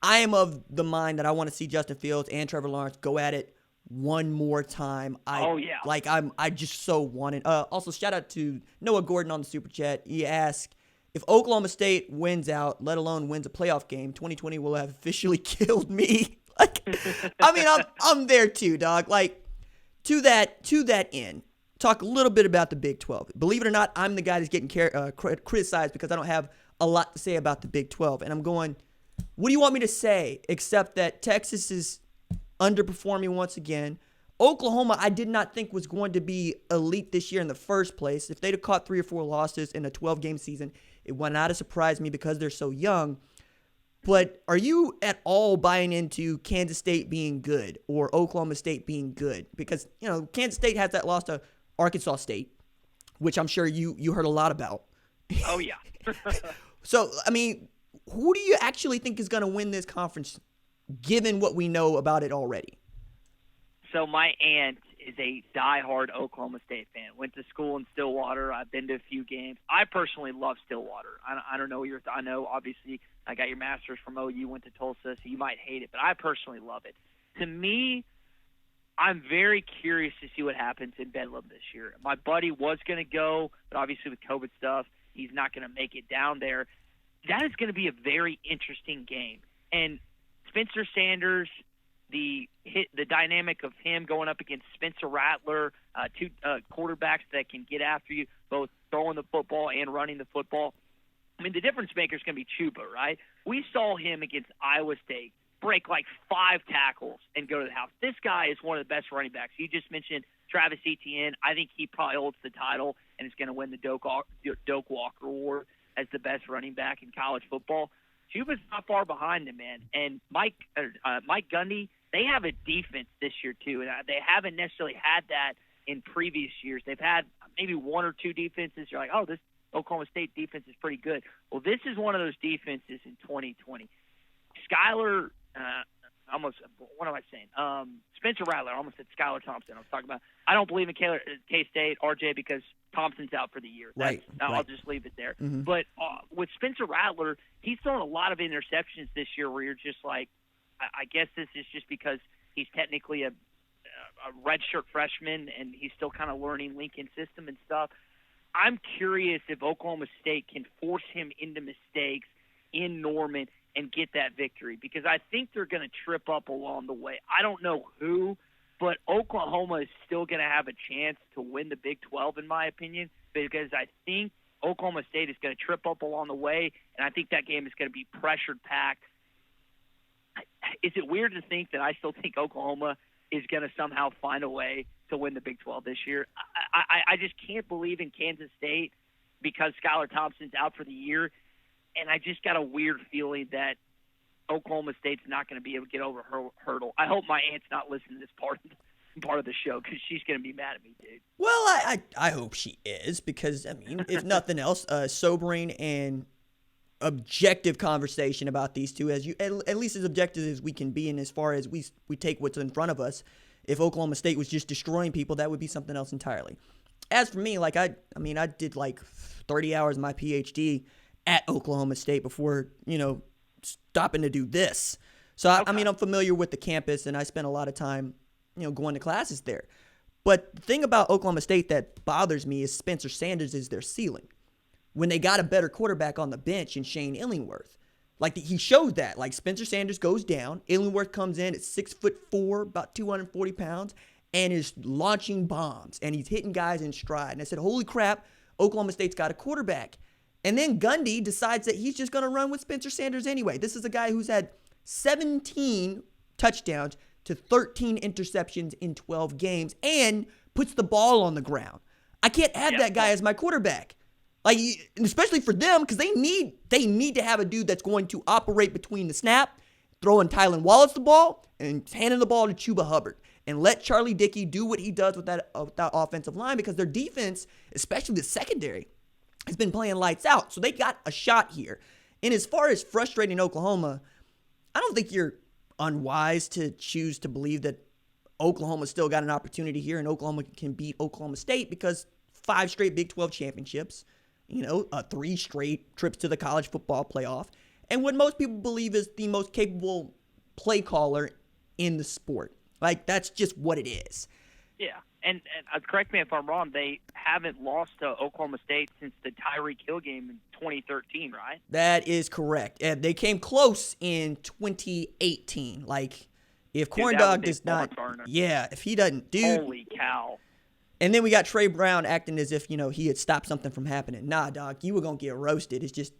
I am of the mind that I want to see Justin Fields and Trevor Lawrence go at it one more time. I just so want it. Also, shout out to Noah Gordon on the Super Chat. He asked, if Oklahoma State wins out, let alone wins a playoff game, 2020 will have officially killed me. Like, I mean, I'm there too, dog. Like, to that end, talk a little bit about the Big 12. Believe it or not, I'm the guy that's getting criticized because I don't have a lot to say about the Big 12. And I'm going, what do you want me to say except that Texas is underperforming once again? Oklahoma, I did not think was going to be elite this year in the first place. If they'd have caught 3 or 4 losses in a 12-game season, it would not have surprised me because they're so young. But are you at all buying into Kansas State being good or Oklahoma State being good? Because, Kansas State has that loss to Arkansas State, which I'm sure you heard a lot about. Oh, yeah. So, I mean, who do you actually think is going to win this conference, given what we know about it already? So my aunt is a diehard Oklahoma State fan. Went to school in Stillwater. I've been to a few games. I personally love Stillwater. I don't know I know, obviously, I got your master's from OU, went to Tulsa, so you might hate it, but I personally love it. To me, I'm very curious to see what happens in Bedlam this year. My buddy was going to go, but obviously with COVID stuff, he's not going to make it down there. That is going to be a very interesting game. And Spencer Sanders, the dynamic of him going up against Spencer Rattler, two quarterbacks that can get after you, both throwing the football and running the football. I mean, the difference maker is going to be Chuba, right? We saw him against Iowa State break like 5 tackles and go to the house. This guy is one of the best running backs. You just mentioned Travis Etienne. I think he probably holds the title and is going to win the Doak Walker Award as the best running back in college football. Chuba's not far behind him, man. And Mike Gundy, they have a defense this year too, and they haven't necessarily had that in previous years. They've had maybe 1 or 2 defenses. You're like, oh, this Oklahoma State defense is pretty good. Well, this is one of those defenses in 2020. Skylar, what am I saying? Spencer Rattler, I almost said Skylar Thompson. I was talking about, I don't believe in K-State, RJ, because Thompson's out for the year. Right. I'll just leave it there. Mm-hmm. But with Spencer Rattler, he's thrown a lot of interceptions this year where you're just like, I guess this is just because he's technically a redshirt freshman and he's still kind of learning Lincoln system and stuff. I'm curious if Oklahoma State can force him into mistakes in Norman and get that victory, because I think they're going to trip up along the way. I don't know who, but Oklahoma is still going to have a chance to win the Big 12, in my opinion, because I think Oklahoma State is going to trip up along the way, and I think that game is going to be pressure-packed. Is it weird to think that I still think Oklahoma is going to somehow find a way to win the Big 12 this year? I just can't believe in Kansas State because Skylar Thompson's out for the year, and I just got a weird feeling that Oklahoma State's not going to be able to get over her hurdle. I hope my aunt's not listening to this part of the show because she's going to be mad at me, dude. Well, I hope she is because, I mean, if nothing else, sobering and objective conversation about these two, at least as objective as we can be, and as far as we take what's in front of us. If Oklahoma State was just destroying people, that would be something else entirely. As for me, like I did like 30 hours of my PhD at Oklahoma State before, stopping to do this. So, okay. I mean, I'm familiar with the campus, and I spent a lot of time, going to classes there. But the thing about Oklahoma State that bothers me is Spencer Sanders is their ceiling. When they got a better quarterback on the bench in Shane Illingworth. Like, he showed that. Like, Spencer Sanders goes down. Illingworth comes in at 6'4", about 240 pounds, and is launching bombs. And he's hitting guys in stride. And I said, holy crap, Oklahoma State's got a quarterback. And then Gundy decides that he's just going to run with Spencer Sanders anyway. This is a guy who's had 17 touchdowns to 13 interceptions in 12 games and puts the ball on the ground. I can't have that guy as my quarterback. Like, especially for them, because they need to have a dude that's going to operate between the snap, throwing Tylan Wallace the ball, and handing the ball to Chuba Hubbard. And let Charlie Dickey do what he does with that offensive line, because their defense, especially the secondary, has been playing lights out. So they got a shot here. And as far as frustrating Oklahoma, I don't think you're unwise to choose to believe that Oklahoma still got an opportunity here and Oklahoma can beat Oklahoma State, because 5 straight Big 12 championships, 3 straight trips to the college football playoff, and what most people believe is the most capable play caller in the sport. Like, that's just what it is. Yeah, and correct me if I'm wrong, they haven't lost to Oklahoma State since the Tyreek Hill game in 2013, right? That is correct. And they came close in 2018. Like, if Corndog does not, if he doesn't, dude. Holy cow. And then we got Trey Brown acting as if, he had stopped something from happening. Nah, dog, you were going to get roasted. It's just,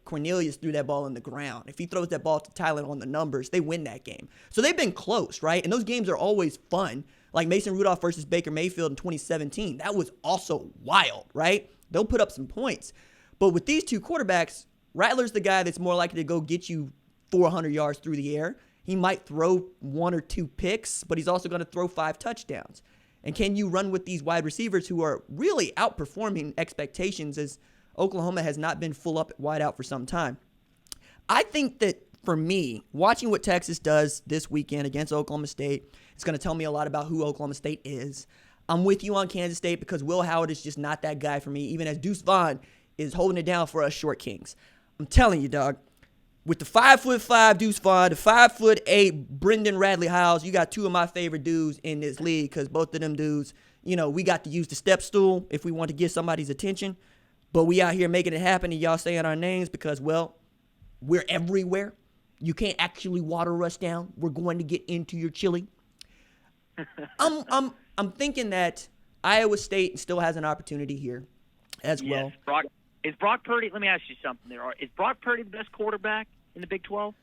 Cornelius threw that ball in the ground. If he throws that ball to Tyler on the numbers, they win that game. So they've been close, right? And those games are always fun. Like Mason Rudolph versus Baker Mayfield in 2017. That was also wild, right? They'll put up some points. But with these two quarterbacks, Rattler's the guy that's more likely to go get you 400 yards through the air. He might throw 1 or 2 picks, but he's also going to throw 5 touchdowns. And can you run with these wide receivers who are really outperforming expectations, as Oklahoma has not been full up at wide out for some time? I think that for me, watching what Texas does this weekend against Oklahoma State, it's going to tell me a lot about who Oklahoma State is. I'm with you on Kansas State because Will Howard is just not that guy for me, even as Deuce Vaughn is holding it down for us short kings. I'm telling you, dog. With the 5'5" Deuce Vaughn, the 5'8" Brendan Radley Hiles, you got 2 of my favorite dudes in this league, because both of them dudes, we got to use the step stool if we want to get somebody's attention. But we out here making it happen, and y'all saying our names because, well, we're everywhere. You can't actually water us down. We're going to get into your chili. I'm thinking that Iowa State still has an opportunity here as well. Is Brock Purdy? Let me ask you something there. Is Brock Purdy the best quarterback in the Big 12?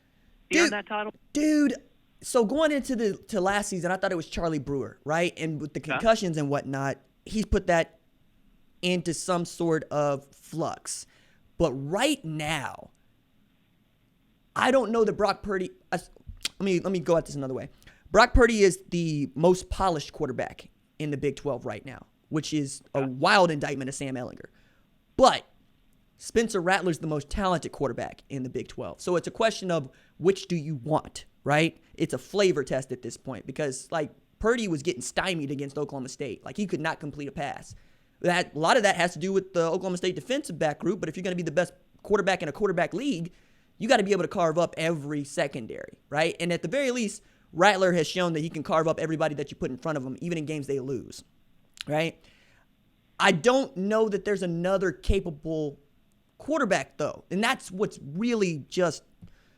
He earned that title? Dude, so going into last season, I thought it was Charlie Brewer, right? And with the concussions and whatnot, he's put that into some sort of flux. But right now, I don't know that Brock Purdy. Let me go at this another way. Brock Purdy is the most polished quarterback in the Big 12 right now, which is a wild indictment of Sam Ehlinger. But Spencer Rattler's the most talented quarterback in the Big 12. So it's a question of which do you want, right? It's a flavor test at this point, because, like, Purdy was getting stymied against Oklahoma State. Like, he could not complete a pass. A lot of that has to do with the Oklahoma State defensive back group, but if you're going to be the best quarterback in a quarterback league, you got to be able to carve up every secondary, right? And at the very least, Rattler has shown that he can carve up everybody that you put in front of him, even in games they lose, right? I don't know that there's another capable quarterback, though. And that's what's really just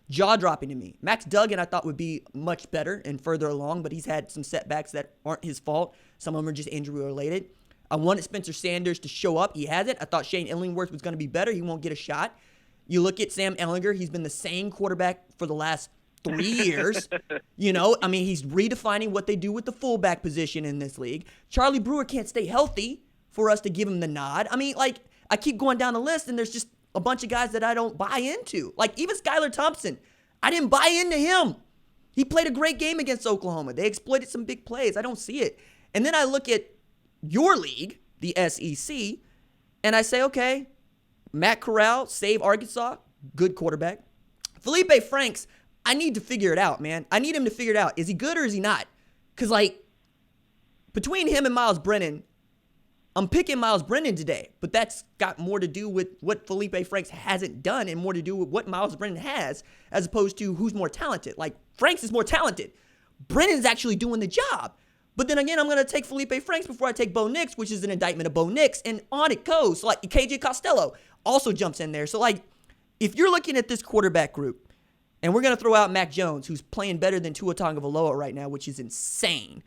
jaw-dropping to me. Max Duggan, I thought, would be much better and further along, but he's had some setbacks that aren't his fault. Some of them are just injury-related. I wanted Spencer Sanders to show up. He hasn't. I thought Shane Illingworth was going to be better. He won't get a shot. You look at Sam Ehlinger. He's been the same quarterback for the last 3 years. He's redefining what they do with the fullback position in this league. Charlie Brewer can't stay healthy for us to give him the nod. I keep going down the list, and there's just a bunch of guys that I don't buy into. Like, even Skylar Thompson, I didn't buy into him. He played a great game against Oklahoma. They exploited some big plays. I don't see it. And then I look at your league, the SEC, and I say, okay, Matt Corral, save Arkansas, good quarterback. Felipe Franks, I need to figure it out, man. I need him to figure it out. Is he good or is he not? Because, like, between him and Miles Brennan, I'm picking Miles Brennan today, but that's got more to do with what Felipe Franks hasn't done and more to do with what Miles Brennan has as opposed to who's more talented. Like, Franks is more talented. Brennan's actually doing the job. But then again, I'm going to take Felipe Franks before I take Bo Nix, which is an indictment of Bo Nix, and on it goes. So, like, KJ Costello also jumps in there. So, like, if you're looking at this quarterback group, and we're going to throw out Mac Jones, who's playing better than Tua Tagovailoa right now, which is insane.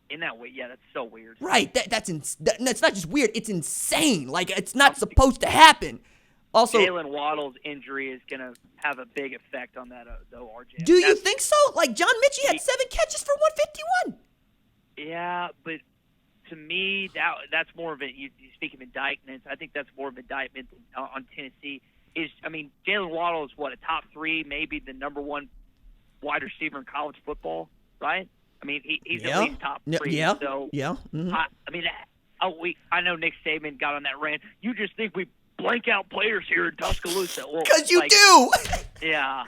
In that way, yeah, that's so weird. Right, that's not just weird, it's insane. Like, it's not supposed to happen. Also, Jalen Waddle's injury is going to have a big effect on that, though, RJ. Do you think so? Like, John Mitchell had 7 catches for 151. Yeah, but to me, that's more of a, you speak of indictments, I think that's more of an indictment on Tennessee. Jalen Waddle is, a top 3, maybe the number 1 wide receiver in college football, right? I mean, he's at least top 3. Yeah. So, yeah. Mm-hmm. I know Nick Saban got on that rant. You just think we blank out players here in Tuscaloosa. Because you do. Yeah.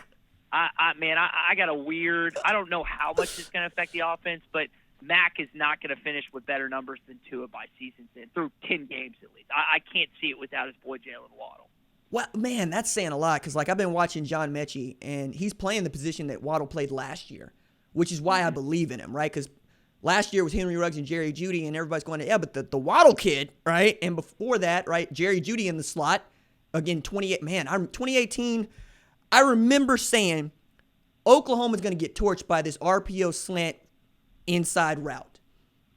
I got a weird – I don't know how much it's going to affect the offense, but Mac is not going to finish with better numbers than Tua by season's end, through 10 games at least. I can't see it without his boy Jalen Waddle. Well, man, that's saying a lot because, like, I've been watching John Mechie, and he's playing the position that Waddle played last year, which is why I believe in him, right? Because last year was Henry Ruggs and Jerry Jeudy, and everybody's going, yeah, but the Waddle kid, right? And before that, right, Jerry Jeudy in the slot. Again, 2018, I remember saying Oklahoma's going to get torched by this RPO slant inside route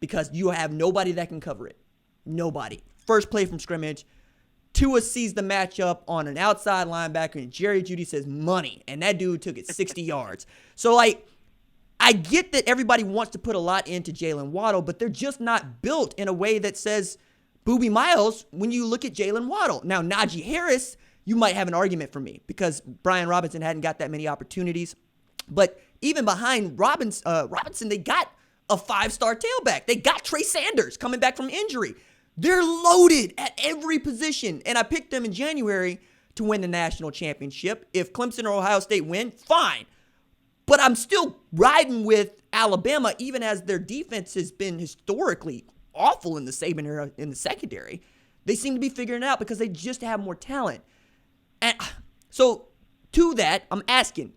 because you have nobody that can cover it. Nobody. First play from scrimmage. Tua sees the matchup on an outside linebacker, and Jerry Jeudy says money, and that dude took it 60 yards. So, like, I get that everybody wants to put a lot into Jalen Waddle, but they're just not built in a way that says Boobie Miles when you look at Jalen Waddle. Now, Najee Harris, you might have an argument for me because Brian Robinson hadn't got that many opportunities. But even behind Robinson, they got a 5-star tailback. They got Trey Sanders coming back from injury. They're loaded at every position, and I picked them in January to win the national championship. If Clemson or Ohio State win, fine. But I'm still riding with Alabama, even as their defense has been historically awful in the Saban era in the secondary. They seem to be figuring it out because they just have more talent. And so, to that, I'm asking,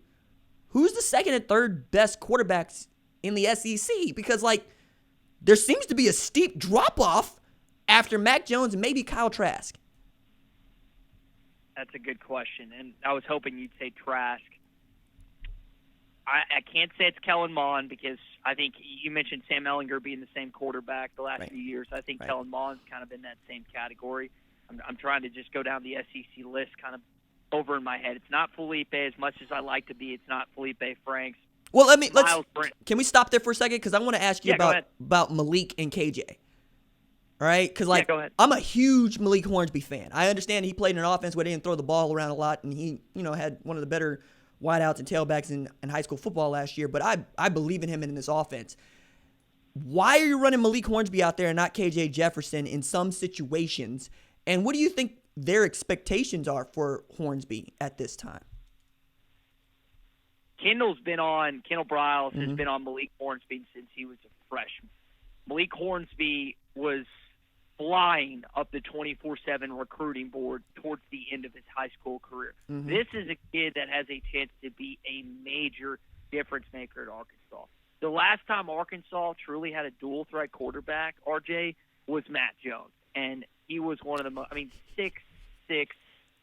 who's the second and third best quarterbacks in the SEC? Because, like, there seems to be a steep drop-off after Mac Jones and maybe Kyle Trask. That's a good question, and I was hoping you'd say Trask. I can't say it's Kellen Mond because I think you mentioned Sam Ehlinger being the same quarterback the last few years. I think Kellen Mond's kind of in that same category. I'm trying to just go down the SEC list kind of over in my head. It's not Felipe as much as I like to be. It's not Felipe Franks. Well, can we stop there for a second? Because I want to ask you about Malik and KJ. All right? Because, like, I'm a huge Malik Hornsby fan. I understand he played in an offense where they didn't throw the ball around a lot, and he, had one of the better wideouts and tailbacks in high school football last year. But I believe in him in this offense. Why are you running Malik Hornsby out there and not KJ Jefferson in some situations? And what do you think their expectations are for Hornsby at this time? Kendall Briles has been on Malik Hornsby since he was a freshman. Malik Hornsby was flying up the 24/7 recruiting board towards the end of his high school career. Mm-hmm. This is a kid that has a chance to be a major difference maker at Arkansas. The last time Arkansas truly had a dual threat quarterback, RJ, was Matt Jones. And he was one of the most, 6'6",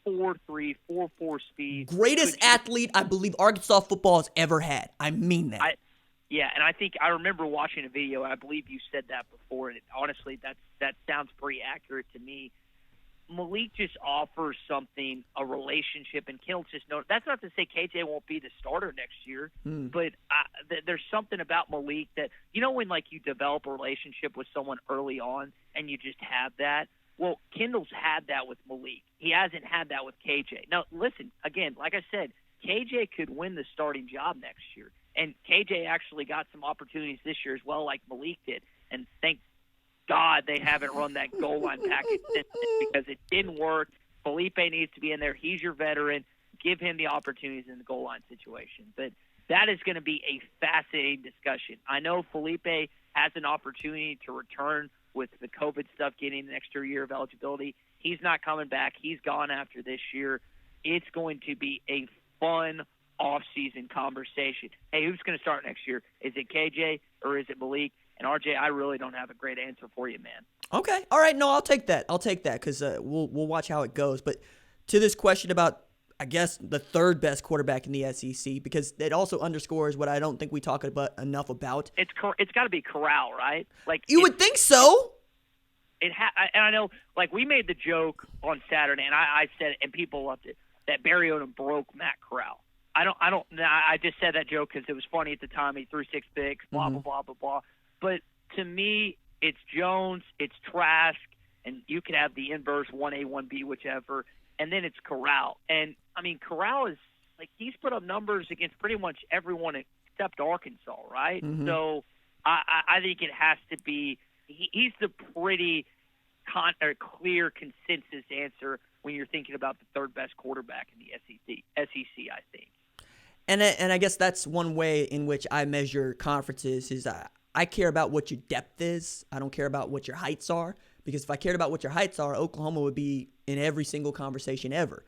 4'3", 4'4" speed. Greatest athlete I believe Arkansas football has ever had. I mean that. And I think I remember watching a video. I believe you said that before, and honestly, that sounds pretty accurate to me. Malik just offers something, a relationship, and Kendall just knows. That's not to say KJ won't be the starter next year, but there's something about Malik that, when, like, you develop a relationship with someone early on and you just have that. Well, Kendall's had that with Malik. He hasn't had that with KJ. Now, listen, again, like I said, KJ could win the starting job next year. And KJ actually got some opportunities this year as well, like Malik did. And thank God they haven't run that goal line package since then because it didn't work. Felipe needs to be in there. He's your veteran. Give him the opportunities in the goal line situation. But that is going to be a fascinating discussion. I know Felipe has an opportunity to return with the COVID stuff, getting an extra year of eligibility. He's not coming back. He's gone after this year. It's going to be a fun off-season conversation. Hey, who's going to start next year? Is it KJ or is it Malik? And RJ, I really don't have a great answer for you, man. Okay. All right. No, I'll take that. Because we'll watch how it goes. But to this question about, I guess, the third best quarterback in the SEC, because it also underscores what I don't think we talk about enough about. It's got to be Corral, right? Like you would think so. And I know, like, we made the joke on Saturday, and I said it, and people loved it, that Barry Odom broke Matt Corral. I just said that joke because it was funny at the time. He threw 6 picks, blah, blah, blah, blah, blah. But to me, it's Jones, it's Trask, and you can have the inverse 1A, 1B, whichever, and then it's Corral. And, I mean, Corral is, like, he's put up numbers against pretty much everyone except Arkansas, right? Mm-hmm. So I think it has to be he's the pretty clear consensus answer when you're thinking about the third best quarterback in the SEC, I think. And I guess that's one way in which I measure conferences is I care about what your depth is. I don't care about what your heights are, because if I cared about what your heights are, Oklahoma would be in every single conversation ever.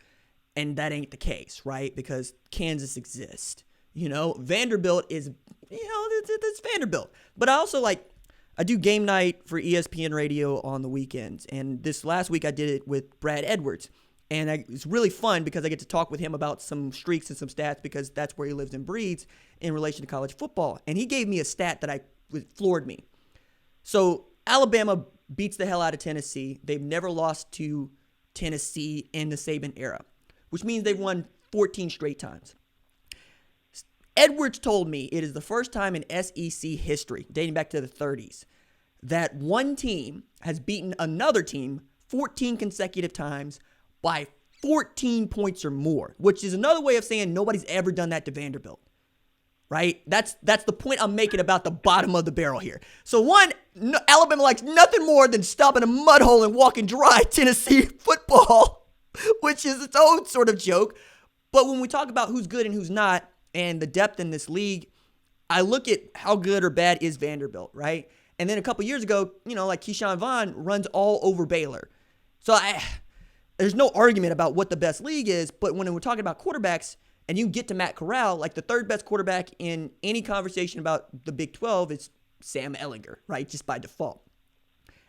And that ain't the case, right? Because Kansas exists. Vanderbilt is, it's Vanderbilt. But I do game night for ESPN Radio on the weekends. And this last week I did it with Brad Edwards. And it's really fun because I get to talk with him about some streaks and some stats because that's where he lives and breathes in relation to college football. And he gave me a stat that floored me. So Alabama beats the hell out of Tennessee. They've never lost to Tennessee in the Saban era, which means they've won 14 straight times. Edwards told me it is the first time in SEC history, dating back to the 30s, that one team has beaten another team 14 consecutive times by 14 points or more, which is another way of saying nobody's ever done that to Vanderbilt, right? That's the point I'm making about the bottom of the barrel here. So Alabama likes nothing more than stopping a mud hole and walking dry Tennessee football, which is its own sort of joke. But when we talk about who's good and who's not and the depth in this league, I look at how good or bad is Vanderbilt, right? And then a couple years ago, like Keyshawn Vaughn runs all over Baylor. So there's no argument about what the best league is, but when we're talking about quarterbacks and you get to Matt Corral, like the third best quarterback in any conversation about the Big 12 is Sam Ehlinger, right? Just by default.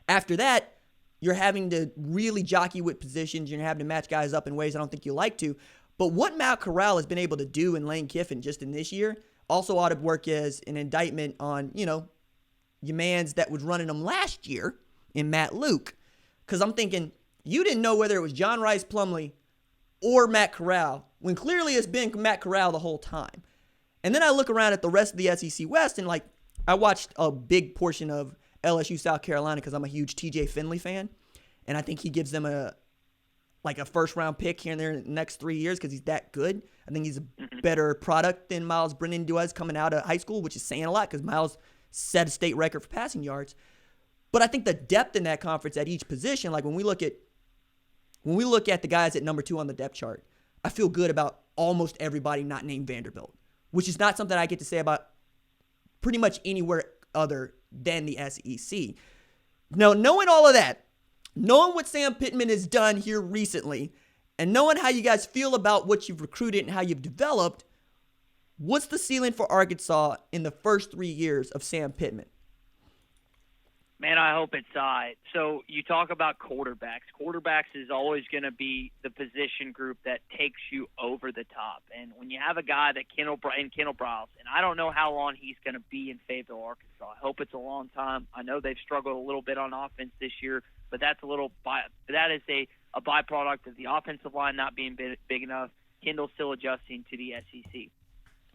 After that, you're having to really jockey with positions. You're having to match guys up in ways I don't think you like to. But what Matt Corral has been able to do in Lane Kiffin just in this year also ought to work as an indictment on, your mans that was running them last year in Matt Luke. Because I'm thinking, you didn't know whether it was John Rice Plumlee or Matt Corral, when clearly it's been Matt Corral the whole time. And then I look around at the rest of the SEC West, and I watched a big portion of LSU South Carolina because I'm a huge TJ Finley fan, and I think he gives them a first-round pick here and there in the next 3 years because he's that good. I think he's a better product than Miles Brennan was coming out of high school, which is saying a lot because Miles set a state record for passing yards. But I think the depth in that conference at each position, like when we look at the guys at number 2 on the depth chart, I feel good about almost everybody not named Vanderbilt, which is not something I get to say about pretty much anywhere other than the SEC. Now, knowing all of that, knowing what Sam Pittman has done here recently, and knowing how you guys feel about what you've recruited and how you've developed, what's the ceiling for Arkansas in the first 3 years of Sam Pittman? Man, I hope it's high. So you talk about quarterbacks. Quarterbacks is always going to be the position group that takes you over the top. And when you have a guy that Kendall Briles, and I don't know how long he's going to be in Fayetteville, Arkansas. I hope it's a long time. I know they've struggled a little bit on offense this year, but that is a byproduct of the offensive line not being big enough. Kendall still adjusting to the SEC.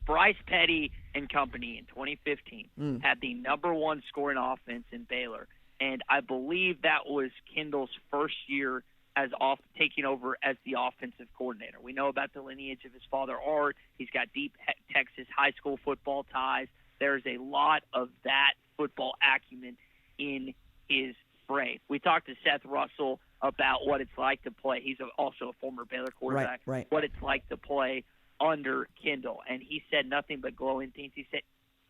Bryce Petty and company in 2015 had the number 1 scoring offense in Baylor, and I believe that was Kendall's first year as taking over as the offensive coordinator. We know about the lineage of his father, Art. He's got deep Texas high school football ties. There's a lot of that football acumen in his brain. We talked to Seth Russell about what it's like to play. He's also a former Baylor quarterback. Right. What it's like to play under Kendall, and he said nothing but glowing things. He said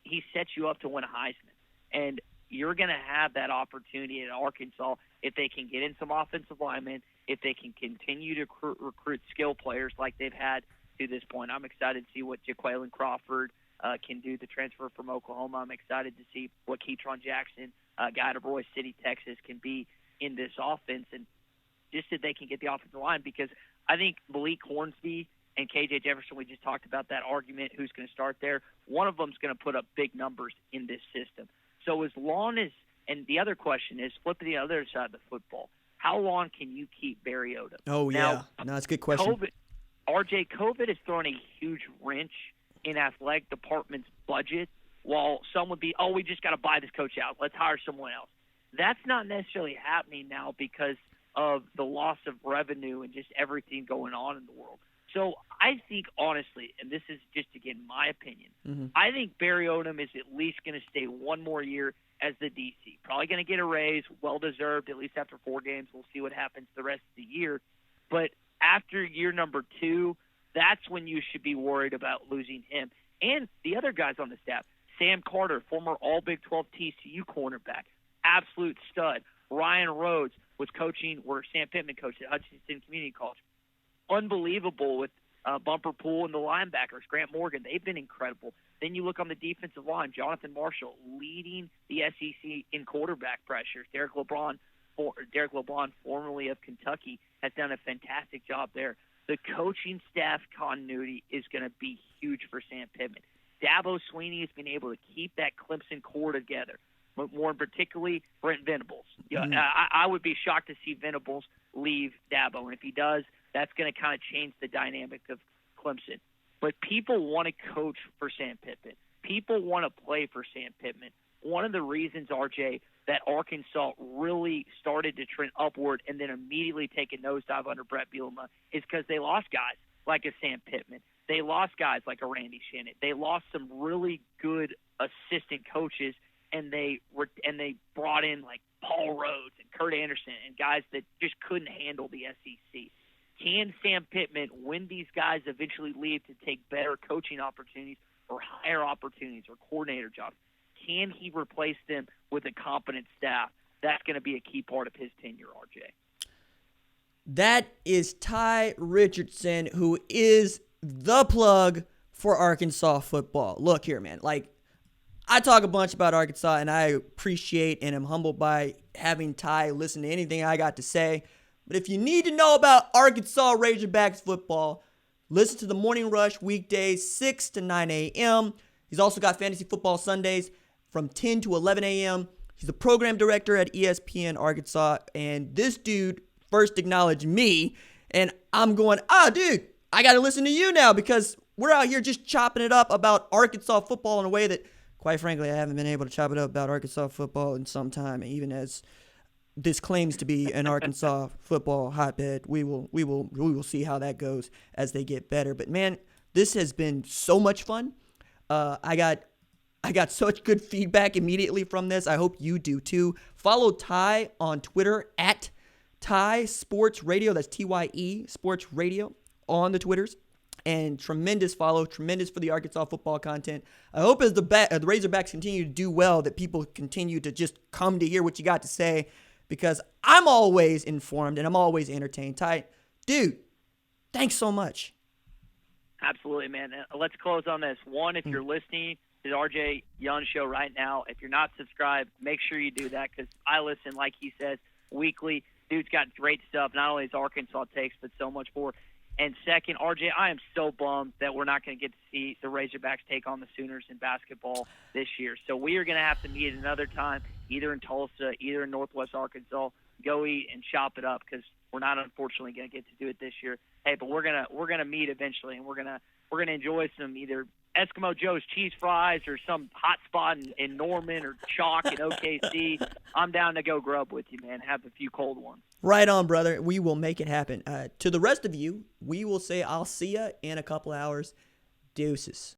he sets you up to win a Heisman, and you're going to have that opportunity at Arkansas if they can get in some offensive linemen, if they can continue to recruit skill players like they've had to this point. I'm excited to see what Jaquaylin Crawford can do, the transfer from Oklahoma. I'm excited to see what Keytron Jackson, guy out of Roy City, Texas, can be in this offense, and just that they can get the offensive line, because I think Malik Hornsby and KJ Jefferson, we just talked about that argument, who's going to start there. One of them is going to put up big numbers in this system. So as long as, and the other question is, flip to the other side of the football, how long can you keep Barry Odom? Oh, yeah. No, that's a good question. COVID has thrown a huge wrench in athletic department's budget, while some would be, we just got to buy this coach out. Let's hire someone else. That's not necessarily happening now because of the loss of revenue and just everything going on in the world. So I think, honestly, and this is just, again, my opinion, I think Barry Odom is at least going to stay one more year as the DC. Probably going to get a raise, well-deserved, at least after 4 games. We'll see what happens the rest of the year. But after year number 2, that's when you should be worried about losing him. And the other guys on the staff, Sam Carter, former All-Big 12 TCU cornerback, absolute stud. Ryan Rhodes was coaching where Sam Pittman coached at Hutchinson Community College. Unbelievable with Bumper Poole and the linebackers. Grant Morgan, they've been incredible. Then you look on the defensive line, Jonathan Marshall leading the SEC in quarterback pressures. Derek LeBron, formerly of Kentucky, has done a fantastic job there. The coaching staff continuity is going to be huge for Sam Pittman. Dabo Swinney has been able to keep that Clemson core together, but more particularly Brent Venables. I would be shocked to see Venables leave Dabo, and if he does, that's going to kind of change the dynamic of Clemson. But people want to coach for Sam Pittman. People want to play for Sam Pittman. One of the reasons, RJ, that Arkansas really started to trend upward and then immediately take a nosedive under Brett Bielema is because they lost guys like a Sam Pittman. They lost guys like a Randy Shannon. They lost some really good assistant coaches, and they brought in like Paul Rhodes and Kurt Anderson and guys that just couldn't handle the SEC. Can Sam Pittman, when these guys eventually leave to take better coaching opportunities or higher opportunities or coordinator jobs, can he replace them with a competent staff? That's going to be a key part of his tenure, RJ. That is Ty Richardson, who is the plug for Arkansas football. Look here, man. I talk a bunch about Arkansas, and I appreciate and am humbled by having Ty listen to anything I got to say. But if you need to know about Arkansas Razorbacks football, listen to the Morning Rush weekdays, 6 to 9 a.m. He's also got Fantasy Football Sundays from 10 to 11 a.m. He's the program director at ESPN Arkansas. And this dude first acknowledged me, and I'm going, dude, I got to listen to you now, because we're out here just chopping it up about Arkansas football in a way that, quite frankly, I haven't been able to chop it up about Arkansas football in some time, even as this claims to be an Arkansas football hotbed. We will see how that goes as they get better. But man, this has been so much fun. I got such good feedback immediately from this. I hope you do too. Follow Ty on Twitter at Ty Sports Radio. That's TYE Sports Radio on the Twitters. And tremendous follow, tremendous for the Arkansas football content. I hope as the Razorbacks continue to do well, that people continue to just come to hear what you got to say, because I'm always informed and I'm always entertained. Ty, dude, thanks so much. Absolutely, man. Let's close on this. One, if you're listening to the RJ Young Show right now, if you're not subscribed, make sure you do that, because I listen, like he says, weekly. Dude's got great stuff, not only his Arkansas takes, but so much more. And second, RJ, I am so bummed that we're not going to get to see the Razorbacks take on the Sooners in basketball this year. So we are going to have to meet another time, either in Tulsa, either in Northwest Arkansas, go eat and chop it up, because we're not unfortunately going to get to do it this year. Hey, but we're gonna meet eventually, and we're gonna enjoy some either Eskimo Joe's cheese fries or some hot spot in Norman or Chalk in OKC, I'm down to go grub with you, man. Have a few cold ones. Right on, brother. We will make it happen. To the rest of you, we will say I'll see ya in a couple hours. Deuces.